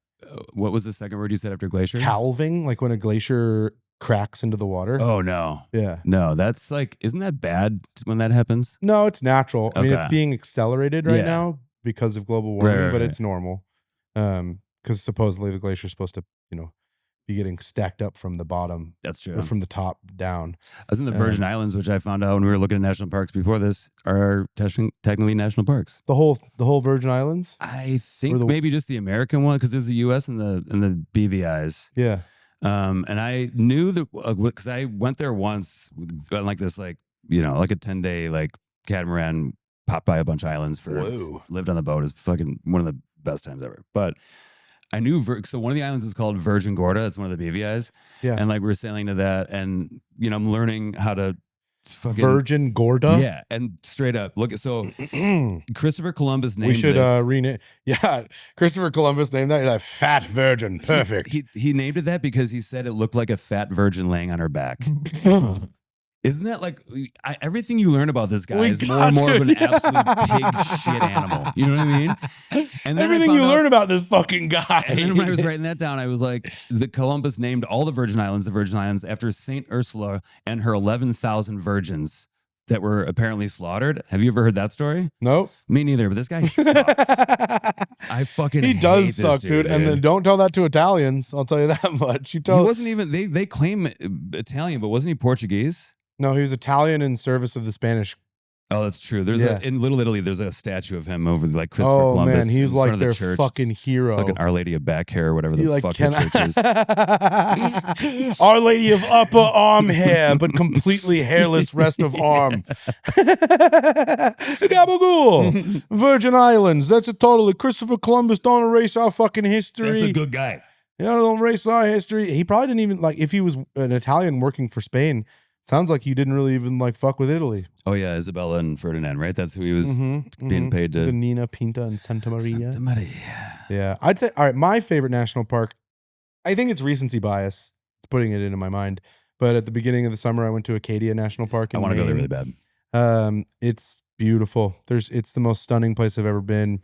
What was the second word you said after glacier? Calving, like when a glacier cracks into the water. Oh, no. Yeah. No, that's like, isn't that bad when that happens? No, it's natural. Okay. I mean, it's being accelerated right now because of global warming, but it's normal. Because supposedly the glacier is supposed to, be getting stacked up from the bottom. That's true. Or from the top down. I was in the Virgin Islands, which I found out when we were looking at national parks before this, are technically national parks. The whole Virgin Islands? I think maybe just the American one, because there's the U.S. and the BVIs. Yeah. And I knew that because I went there once on like this, like, like a 10-day like catamaran, popped by a bunch of islands lived on the boat. Is fucking one of the best times ever. But I knew, so one of the islands is called Virgin Gorda. It's one of the BVIs. Yeah. And like we were sailing to that and, I'm learning how to fucking. Virgin Gorda? Yeah. And straight up, look at, so Christopher Columbus named We should rename. Yeah. Christopher Columbus named that Fat Virgin. Perfect. He named it that because he said it looked like a fat virgin laying on her back. Isn't that like everything you learn about this guy is more and more of an absolute pig shit animal? You know what I mean? And then everything you learn about this fucking guy. And then when I was writing that down, I was like, the Columbus named all the Virgin Islands after Saint Ursula and her 11,000 virgins that were apparently slaughtered. Have you ever heard that story? Nope. Me neither, but this guy sucks. I fucking He hate does this suck, dude. And then don't tell that to Italians. I'll tell you that much. He wasn't even, they claim Italian, but wasn't he Portuguese? No, he was Italian in service of the Spanish. Oh, that's true. There's in Little Italy, there's a statue of him over like Christopher Columbus. Oh man, he's like their church. fucking hero. Fucking Our Lady of Back Hair or whatever the fuck the church is. Our Lady of Upper Arm Hair, but completely hairless rest of arm. Gabagool, Virgin Islands. That's a totally Christopher Columbus. Don't erase our fucking history. That's a good guy. Don't erase our history. He probably didn't even like if he was an Italian working for Spain. Sounds like he didn't really even like fuck with Italy. Oh yeah, Isabella and Ferdinand, right? That's who he was being paid to. The Nina, Pinta, and Santa Maria. Santa Maria. Yeah, I'd say. All right, my favorite national park. I think it's recency bias. It's putting it into my mind. But at the beginning of the summer, I went to Acadia National Park. I want to go there really bad. It's beautiful. It's the most stunning place I've ever been.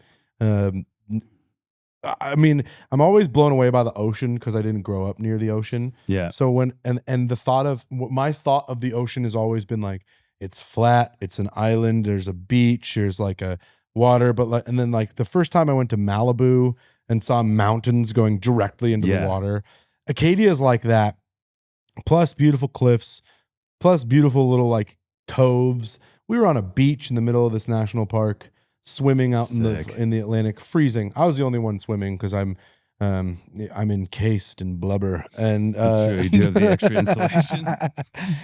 I mean, I'm always blown away by the ocean because I didn't grow up near the ocean. Yeah. So my thought of the ocean has always been like, it's flat, it's an island, there's a beach, there's like a water, and then like the first time I went to Malibu and saw mountains going directly into the water. Acadia is like that, plus beautiful cliffs, plus beautiful little like coves. We were on a beach in the middle of this national park, swimming out in the Atlantic, freezing. I was the only one swimming because I'm encased in blubber, and that's true. You do have the extra insulation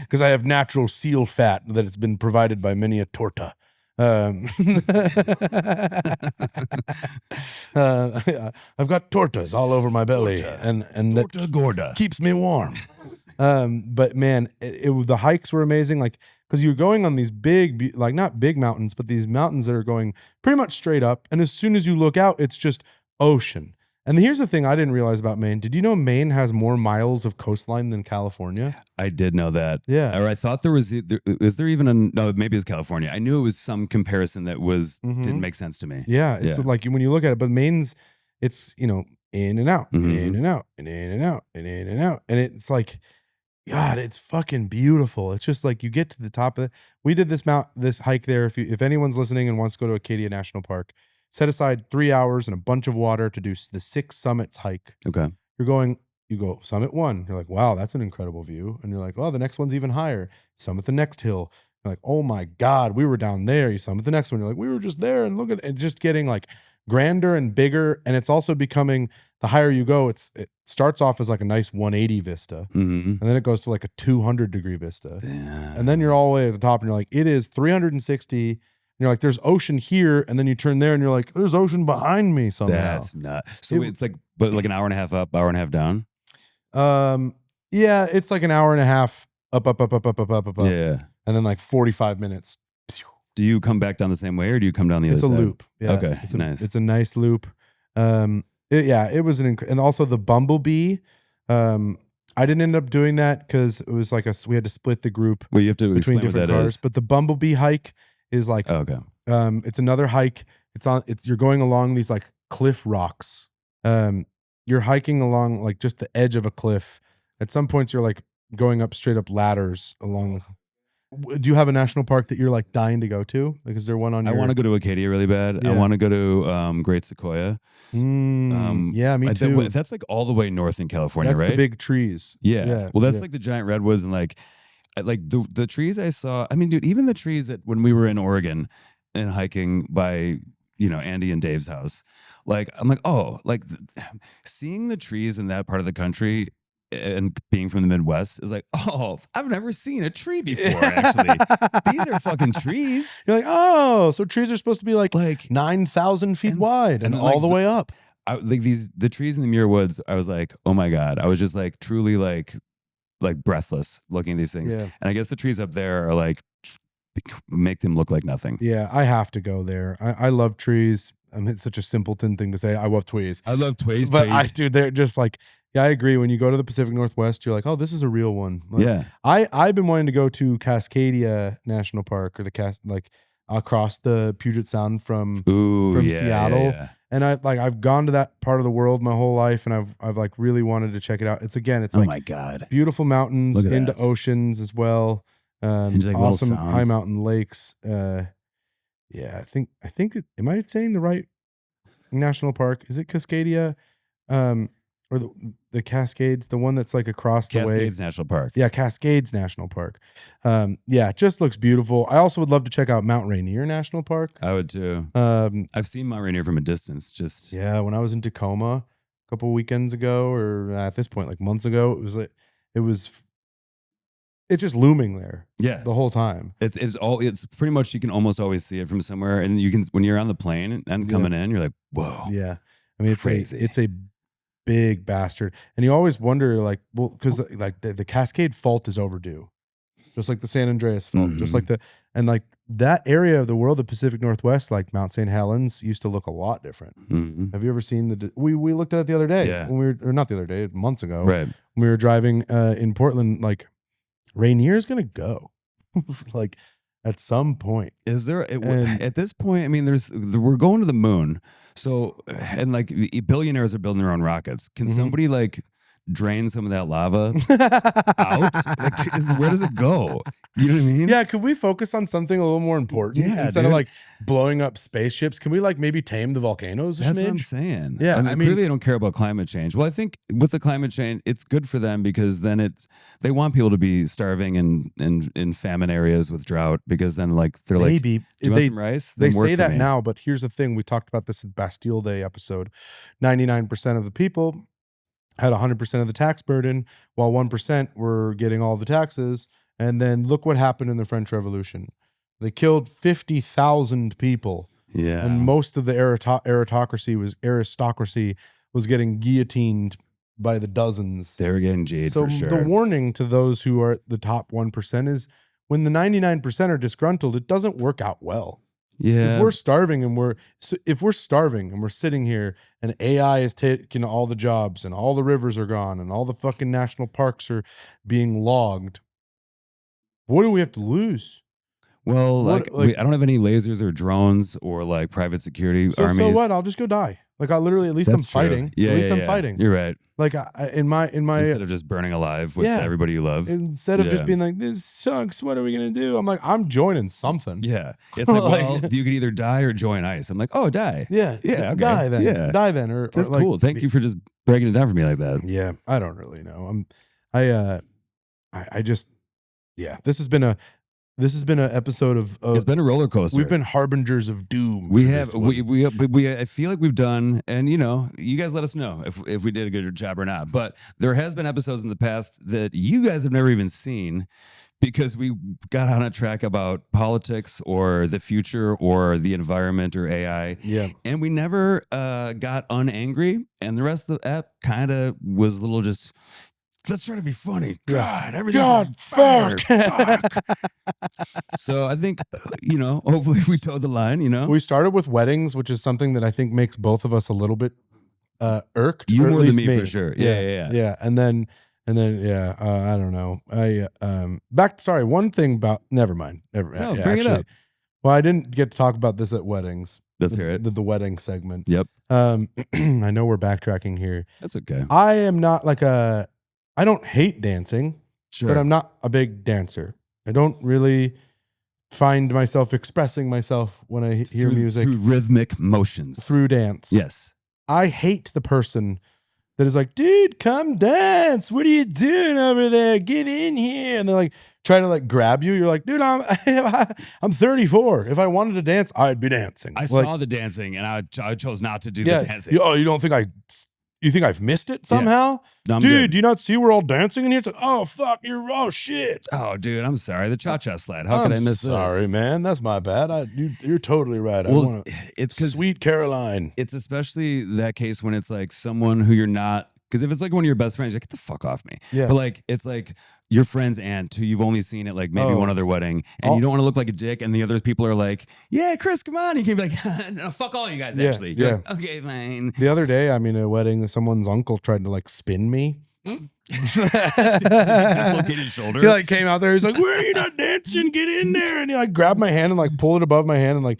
because I have natural seal fat that has been provided by many a torta. I've got tortas all over my belly, and torta gorda keeps me warm. But man, the hikes were amazing. Like, because you're going on these big, like not big mountains, but these mountains that are going pretty much straight up. And as soon as you look out, it's just ocean. And here's the thing I didn't realize about Maine. Did you know Maine has more miles of coastline than California? I did know that. Yeah. Or I thought there was, is there even no, maybe it's California. I knew it was some comparison that didn't make sense to me. Yeah. It's like when you look at it, but Maine's, it's, in and out, and in and out, and in and out, and in and out. And it's like, God, it's fucking beautiful. It's just like you get to the top of it. We did this hike there. If anyone's listening and wants to go to Acadia National Park, set aside 3 hours and a bunch of water to do the 6 summits hike. Okay. You go summit 1. You're like, wow, that's an incredible view. And you're like, oh, the next one's even higher. Summit the next hill. You're like, oh my God, we were down there. You summit the next one. You're like, we were just there, and look at it, just getting like grander and bigger. And it's also becoming, the higher you go, it starts off as like a nice 180 vista. And then it goes to like a 200-degree vista. Yeah. And then you're all the way at the top, and you're like, it is 360. And you're like, there's ocean here. And then you turn there and you're like, there's ocean behind me somehow. That's nuts. So it's like, but like an hour and a half up, hour and a half down? Yeah, it's like an hour and a half up. Yeah. And then like 45 minutes. Do you come back down the same way, or do you come down the other side? It's a loop. Yeah. Okay, nice. It's a nice loop. It was and also the bumblebee. I didn't end up doing that because it was like we had to split the group. Well, you have to between explain different what that cars. is. But the bumblebee hike is like, it's another hike. You're going along these like cliff rocks. You're hiking along like just the edge of a cliff. At some points, you're like going up straight up ladders along. Do you have a national park that you're like dying to go to? Like, is there one on your... I want to go to Acadia really bad. Yeah. I want to go to Great Sequoia. Yeah, me too. That's like all the way north in California, that's right? the big trees. Yeah. Well, that's like the giant redwoods, and like the trees I saw. I mean, dude, even the trees that when we were in Oregon and hiking by, Andy and Dave's house, like, I'm like, oh, like seeing the trees in that part of the country and being from the Midwest is like, oh, I've never seen a tree before, actually. These are fucking trees. You're like, oh, so trees are supposed to be like 9,000 feet wide and all the way up. The trees in the Muir Woods, I was like, oh my God. I was just like truly like breathless looking at these things. Yeah. And I guess the trees up there are like, make them look like nothing. Yeah, I have to go there. I love trees. I mean, it's such a simpleton thing to say. I love trees. I love trees. But they're just like, yeah, I agree. When you go to the Pacific Northwest, you're like, oh, this is a real one. Like, yeah. I've been wanting to go to Cascadia National Park, or like across the Puget Sound from Seattle. Yeah. And I've gone to that part of the world my whole life, and I've like really wanted to check it out. It's oh like, my God, beautiful mountains into that. oceans as well. Awesome high mountain lakes. Yeah, I think am I saying the right national park? Is it Cascadia? Or the Cascades, the one that's like across the way. Cascades National Park. Yeah, Cascades National Park. Yeah, it just looks beautiful. I also would love to check out Mount Rainier National Park. I would too. I've seen Mount Rainier from a distance. Just when I was in Tacoma a couple weekends ago, or at this point, like months ago, it's just looming there. Yeah, the whole time. It's pretty much, you can almost always see it from somewhere, and you can, when you're on the plane and coming in, you're like, whoa. Yeah, I mean, crazy. It's a big bastard, and you always wonder, like, well, because like the Cascade Fault is overdue, just like the San Andreas Fault, just like that area of the world, the Pacific Northwest, like Mount St. Helens, used to look a lot different. Have you ever seen we looked at it the other day? Yeah. When we were, or not the other day, months ago, right? When we were driving in Portland, like Rainier's gonna go, like at some point. Is there at this point? I mean, we're going to the moon. So, and like billionaires are building their own rockets. Can somebody like drain some of that lava out? Like, where does it go? You know what I mean? Yeah, could we focus on something a little more important? Yeah, instead of like blowing up spaceships, can we like maybe tame the volcanoes? That's what I'm saying. Yeah, I mean, clearly they don't care about climate change. Well, I think with the climate change, it's good for them, because then they want people to be starving in famine areas with drought, because then like they're maybe like, do you want some rice? They say that now, but here's the thing: we talked about this in Bastille Day episode. 99% of the people had 100% of the tax burden, while 1% were getting all the taxes. And then look what happened in the French Revolution. They killed 50,000 people. Yeah. And most of the aristocracy was getting guillotined by the dozens. They were getting G'd, so for sure. The warning to those who are the top 1% is, when the 99% are disgruntled, it doesn't work out well. Yeah. If we're starving and we're sitting here and AI is taking all the jobs and all the rivers are gone and all the fucking national parks are being logged, what do we have to lose? Well, I don't have any lasers or drones or like private security armies. So what? I'll just go die. Like, I literally, at least I'm fighting. Yeah, at least I'm fighting. You're right. Like in my instead of just burning alive with everybody you love. Instead of just being like, this sucks, what are we gonna do? I'm like, I'm joining something. Yeah. It's like, well, you could either die or join ICE. I'm like, oh, die. Yeah. Yeah. Okay. Die then. Yeah. Die then. Or that's like, cool. Thank you for just breaking it down for me like that. Yeah. I don't really know. This has been an episode of it's been a roller coaster. We've been harbingers of doom. I feel like we've done, and you guys let us know if we did a good job or not. But there has been episodes in the past that you guys have never even seen, because we got on a track about politics or the future or the environment or AI. Yeah. And we never got unangry, and the rest of the app kind of was a little just, let's try to be funny. God, everything's fuck. So I think, hopefully we towed the line, We started with weddings, which is something that I think makes both of us a little bit irked. You more than me, me, for sure. Yeah. Yeah. And then, I don't know. One thing about, never mind. Bring it up. Well, I didn't get to talk about this at weddings. Let's hear it. The wedding segment. Yep. I know we're backtracking here. That's okay. I am not I don't hate dancing, but I'm not a big dancer. I don't really find myself expressing myself when I hear music. Through rhythmic motions. Through dance. Yes. I hate the person that is like, dude, come dance. What are you doing over there? Get in here. And they're like, trying to like grab you. You're like, dude, I'm 34. If I wanted to dance, I'd be dancing. I saw the dancing, and I chose not to do the dancing. You don't think you think I've missed it somehow? No, dude, good. do you not see we're all dancing in here? It's like, oh, fuck, oh, shit. Oh, dude, I'm sorry. The cha-cha slide. How could I miss this? Sorry, man. That's my bad. You're totally right. Well, it's because Sweet Caroline. It's especially that case when it's like someone who you're not, because if it's like one of your best friends, you're like, get the fuck off me. Yeah. But like, it's like your friend's aunt who you've only seen at like maybe one other wedding, and you don't want to look like a dick, and the other people are like, yeah, Chris, come on. You can be like, no, fuck all you guys, actually. You're like, okay, fine. The other day, at a wedding, someone's uncle tried to like spin me. Dislocated his shoulder. He like came out there. He's like, "Where are you not dancing? Get in there!" And he like grabbed my hand and like pulled it above my hand and like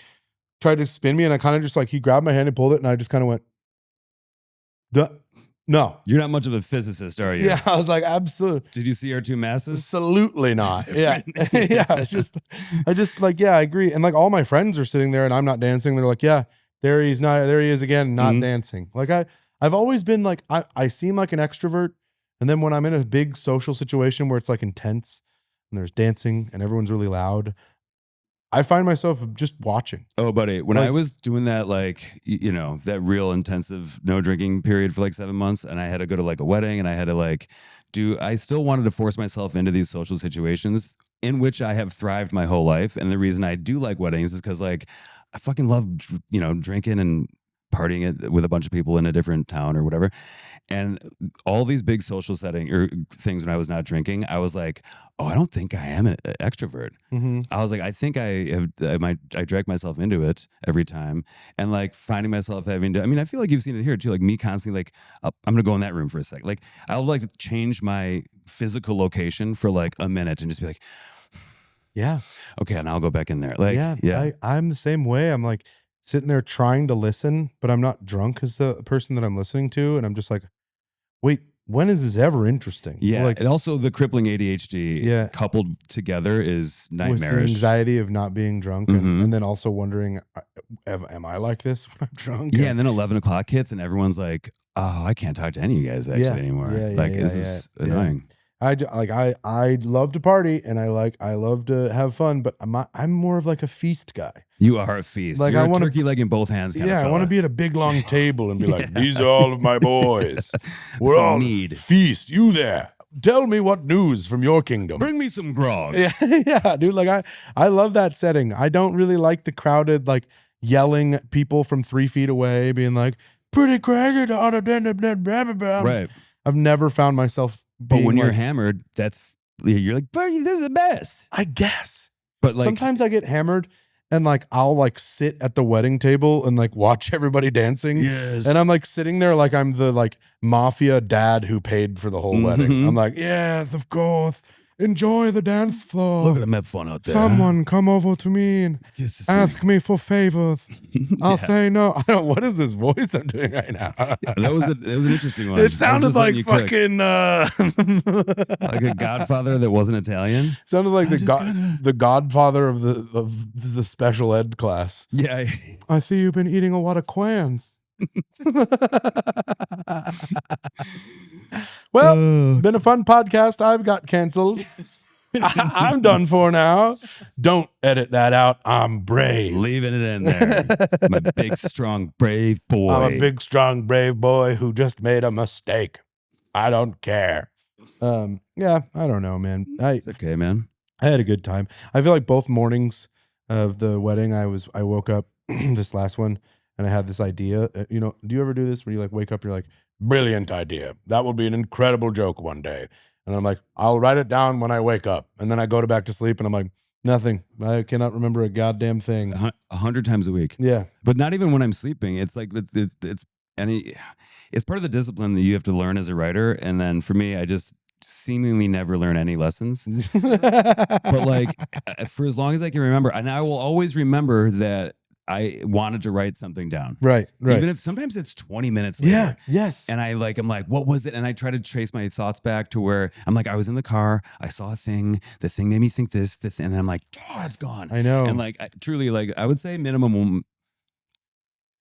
tried to spin me. And I kind of just like he grabbed my hand and pulled it, and I just kind of went, "Duh." No. You're not much of a physicist, are you? Yeah, I was like, absolutely. Did you see our two masses? Absolutely not. Yeah. Yeah. I just like, yeah, I agree. And like all my friends are sitting there and I'm not dancing. They're like, yeah, there he is again, not dancing. Like I've always been like, I seem like an extrovert. And then when I'm in a big social situation where it's like intense and there's dancing and everyone's really loud, I find myself just watching. Oh, buddy, when I was doing that, like, that real intensive no drinking period for like 7 months, and I had to go to like a wedding, and I had to like I still wanted to force myself into these social situations in which I have thrived my whole life. And the reason I do like weddings is because like I fucking love, drinking and partying it with a bunch of people in a different town or whatever. And all these big social setting or things when I was not drinking, I was like, oh, I don't think I am an extrovert. I was like, I think I drag myself into it every time. And like finding myself having to, I feel like you've seen it here too, like me constantly like, I'm going to go in that room for a sec. Like I'll like change my physical location for like a minute and just be like, yeah, okay, and I'll go back in there. Like, yeah. I'm the same way. I'm like sitting there trying to listen, but I'm not drunk as the person that I'm listening to. And I'm just like, wait, when is this ever interesting? Yeah, like, and also the crippling ADHD coupled together is nightmarish. With the anxiety of not being drunk and then also wondering, am I like this when I'm drunk? Yeah, and then 11 o'clock hits and everyone's like, oh, I can't talk to any of you guys actually anymore. This is annoying. I love to party and I love to have fun, but I'm more of like a feast guy. You are a feast. Like, You're a turkey leg in both hands. I want to be at a big long table and be like, these are all of my boys. We're all feast. You there? Tell me what news from your kingdom. Bring me some grog. Yeah, dude. Like I love that setting. I don't really like the crowded, like yelling at people from 3 feet away, being like, pretty crazy. Right. I've never found myself. But when you're hammered, you're like, Bernie, this is the best. I guess. But like sometimes I get hammered and like I'll like sit at the wedding table and like watch everybody dancing. Yes. And I'm like sitting there like I'm the like mafia dad who paid for the whole wedding. I'm like, yes, of course. Enjoy the dance floor. Look at them have fun out there. Someone come over to me and ask me for favors. I'll say no. I don't. What is this voice I'm doing right now? That was an interesting one. It sounded like fucking like a Godfather that wasn't Italian. Sounded like the Godfather of the special ed class. Yeah. I see you've been eating a lot of clams. Well, been a fun podcast. I've got canceled. I'm done for now. Don't edit that out. I'm brave. Leaving it in there. I'm a big, strong, brave boy. I'm a big, strong, brave boy who just made a mistake. I don't care. Yeah, I don't know, man. It's okay, man. I had a good time. I feel like both mornings of the wedding, I woke up this last one and I had this idea. Do you ever do this where you like wake up, you're like, brilliant idea. That will be an incredible joke one day. And then I'm like, I'll write it down when I wake up. And then I go back to sleep and I'm like, nothing. I cannot remember a goddamn thing. 100 times a week. Yeah. But not even when I'm sleeping. It's like, it's part of the discipline that you have to learn as a writer. And then for me, I just seemingly never learn any lessons. But like, for as long as I can remember, and I will always remember that I wanted to write something down. Right. Even if sometimes it's 20 minutes later. Yeah. Yes. And I'm like, what was it? And I try to trace my thoughts back to where I'm like, I was in the car, I saw a thing, the thing made me think this, and then I'm like, oh, it's gone. I know. And like, truly, like, I would say minimum,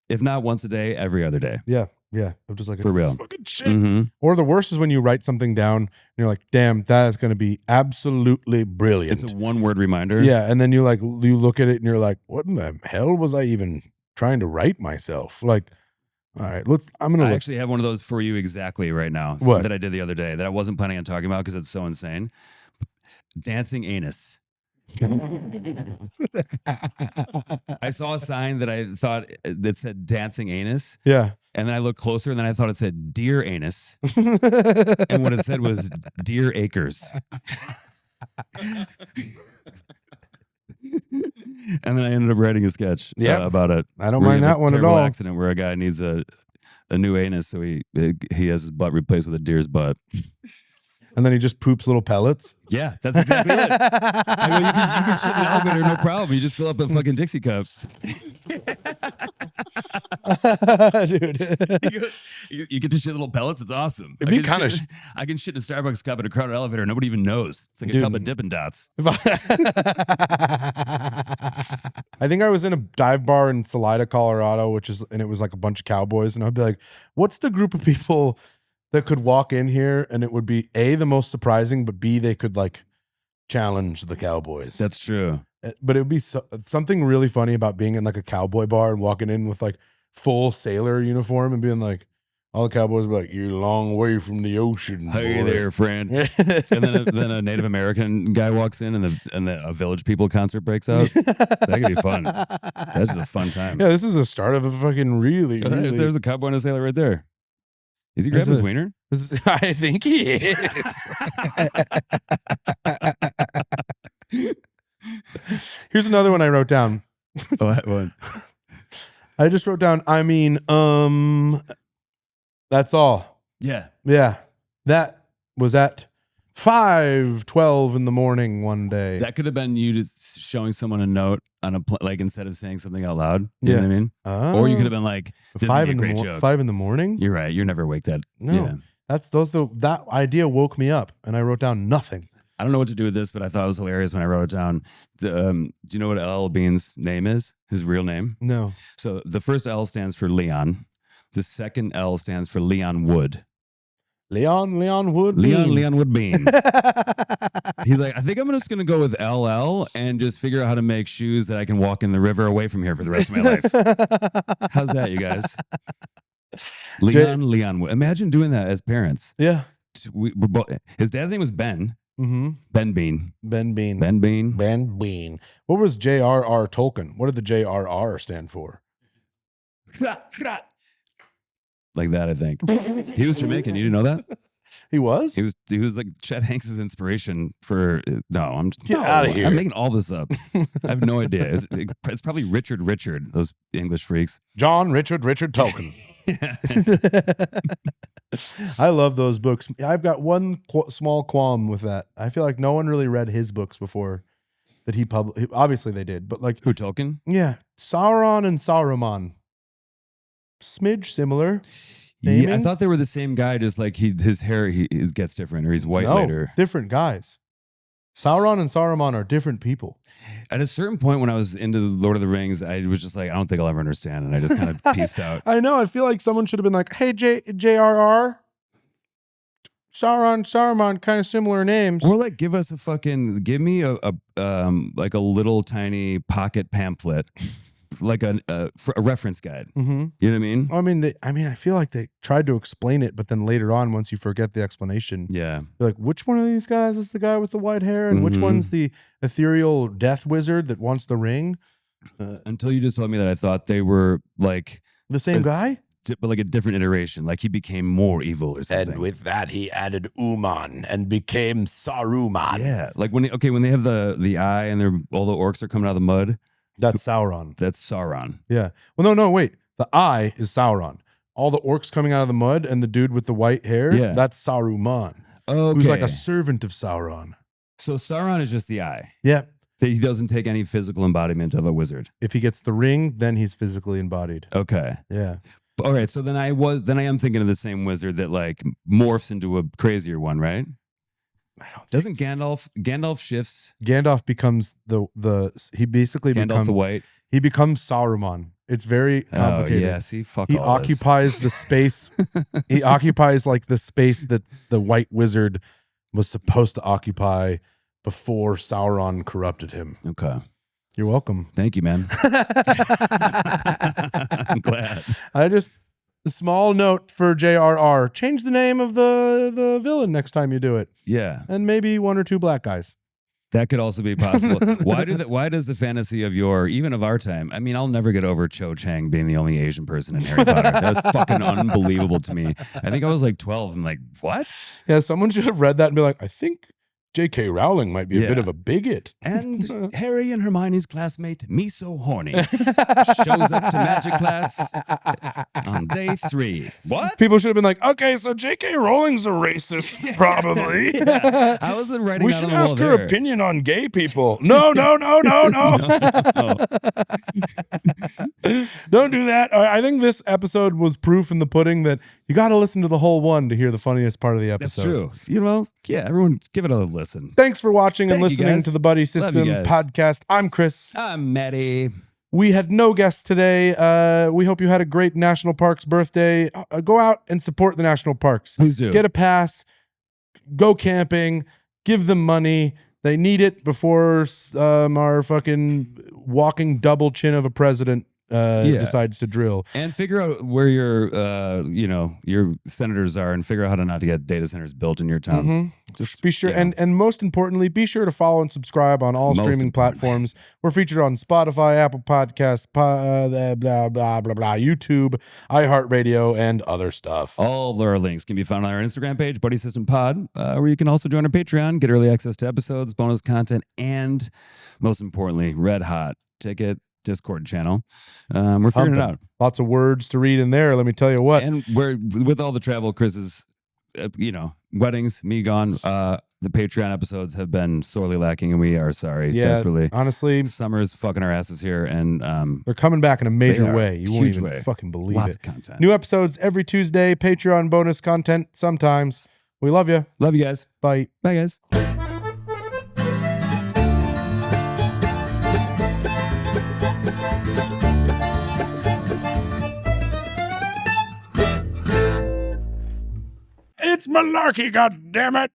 if not once a day, every other day. Yeah. Yeah. I'm just like, for real. Fucking shit. Or the worst is when you write something down and you're like, damn, that is going to be absolutely brilliant. It's a 1-word reminder. Yeah. And then you look at it and you're like, what in the hell was I even trying to write myself? Like, all right, I actually have one of those for you exactly right now. What? That I did the other day that I wasn't planning on talking about because it's so insane. Dancing anus. I saw a sign that I thought that said dancing anus. Yeah. And then I looked closer and then I thought it said deer anus. And what it said was deer acres. And then I ended up writing a sketch about it. I don't mind that one at all. Accident where a guy needs a new anus, so he has his butt replaced with a deer's butt. And then he just poops little pellets. Yeah, that's exactly it. I mean, you can shit in an elevator, no problem. You just fill up a fucking Dixie cup. Dude. You get to shit little pellets. It's awesome. It'd be kind of. I can shit in a Starbucks cup at a crowded elevator. Nobody even knows. It's like a Dude. cup of Dippin' Dots. I think I was in a dive bar in Salida, Colorado, and it was like a bunch of cowboys, and I'd be like, "What's the group of people that could walk in here and it would be A, the most surprising, but B, they could like challenge the cowboys?" That's true. But it would be something really funny about being in like a cowboy bar and walking in with like full sailor uniform and being like, all the cowboys would be like, "You're a long way from the ocean. Hey boy." there, friend. And then a Native American guy walks in and a Village People concert breaks out. That could be fun. That's just a fun time. Yeah, this is the start of a fucking really. There's a cowboy and a sailor right there. Is he grabbing his wiener? I think he is. Here's another one I wrote down. What one? I just wrote down, that's all. Yeah. Yeah. That was at 5:12 in the morning one day. That could have been you just showing someone a note on a like instead of saying something out loud. You know what I mean? Or you could have been like, "This is a great joke." 5 in the morning? You're right. You're never awake that. No. Yeah. That idea woke me up and I wrote down nothing. I don't know what to do with this, but I thought it was hilarious when I wrote it down. Do you know what L. Bean's name is? His real name? No. So the first L stands for Leon. The second L stands for Leon Wood. Leon Wood. Leon Wood Bean. He's like, I think I'm just going to go with LL and just figure out how to make shoes that I can walk in the river away from here for the rest of my life. How's that, you guys? Leon Wood. Imagine doing that as parents. Yeah. His dad's name was Ben. Mm-hmm. Ben Bean. Ben Bean. Ben Bean. Ben Bean. What was J.R.R. Tolkien? What did the J.R.R. stand for? Like that, I think. He was Jamaican. You didn't know that? He was? He was like Chet Hanks' inspiration for Get out of here. I'm making all this up. I have no idea. It's probably Richard, those English freaks. John Richard Tolkien. I love those books. I've got one small qualm with that. I feel like no one really read his books before that he published. Obviously they did, but like who, Tolkien? Yeah, Sauron and Saruman. Smidge similar. Yeah, I thought they were the same guy. Just like his hair gets different, or he's white later. Different guys. Sauron and Saruman are different people. At a certain point, when I was into Lord of the Rings, I was just like, I don't think I'll ever understand, and I just kind of pieced out. I know. I feel like someone should have been like, "Hey, JRR, Saruman, kind of similar names." Or like, give me a like a little tiny pocket pamphlet. Like a reference guide. Mm-hmm. You know what I mean? I mean, I feel like they tried to explain it, but then later on, once you forget the explanation, yeah, you're like, which one of these guys is the guy with the white hair, and which one's the ethereal death wizard that wants the ring? Until you just told me that, I thought they were like the same guy, but like a different iteration. Like he became more evil or something. And with that, he added Uman and became Saruman. Yeah, like when they have the eye and all the orcs are coming out of the mud. That's Sauron. That's Sauron. Yeah. Well, no, wait. The eye is Sauron. All the orcs coming out of the mud and the dude with the white hair, that's Saruman. Okay. Who's like a servant of Sauron. So Sauron is just the eye. Yeah. He doesn't take any physical embodiment of a wizard. If he gets the ring, then he's physically embodied. Okay. Yeah. All right. So then I am thinking of the same wizard that like morphs into a crazier one, right? Doesn't Gandalf shifts? Gandalf becomes he basically Gandalf the White. He becomes Saruman. It's very complicated. Oh, yeah, see, fuck he all occupies the space. He occupies like the space that the white wizard was supposed to occupy before Sauron corrupted him. Okay. You're welcome. Thank you, man. I'm glad. A small note for JRR. Change the name of the villain next time you do it. Yeah. And maybe one or two black guys. That could also be possible. Why does the fantasy of even of our time? I mean, I'll never get over Cho Chang being the only Asian person in Harry Potter. That was fucking unbelievable to me. I think I was like 12. I'm like, what? Yeah, someone should have read that and be like, I think J.K. Rowling might be a bit of a bigot. And Harry and Hermione's classmate, Me So Horny, shows up to magic class on day 3. What? People should have been like, okay, so J.K. Rowling's a racist, probably. I was the writing We out should on the ask wall her there. opinion on gay people. No. Don't do that. I think this episode was proof in the pudding that you got to listen to the whole one to hear the funniest part of the episode. That's true. Everyone give it a listen. Thanks for watching and Thank you, listening guys. to the Buddy Love System you guys. podcast. I'm Chris. I'm Matty. We had no guests today. We hope you had a great National Parks birthday. Go out and support the National Parks. Who's doing? Get a pass. Go camping. Give them money. They need it before our fucking walking double chin of a president decides to drill. And figure out where your senators are, and figure out how to not to get data centers built in your town. Just be sure, and most importantly, be sure to follow and subscribe on all streaming platforms. We're featured on Spotify, Apple Podcasts, YouTube, iHeartRadio, and other stuff. All of our links can be found on our Instagram page, Buddy System Pod, where you can also join our Patreon, get early access to episodes, bonus content, and most importantly, red hot ticket Discord channel. We're figuring it out. Lots of words to read in there. Let me tell you what. And we're with all the travel, Chris's, weddings, me gone. The Patreon episodes have been sorely lacking, and we are sorry. Desperately. Honestly, summer's fucking our asses here, and they're coming back in a major way. You won't even way. fucking believe Lots it. of content. New episodes every Tuesday. Patreon bonus content sometimes. We love you. Love you guys. Bye. Bye, guys. It's malarkey, goddammit!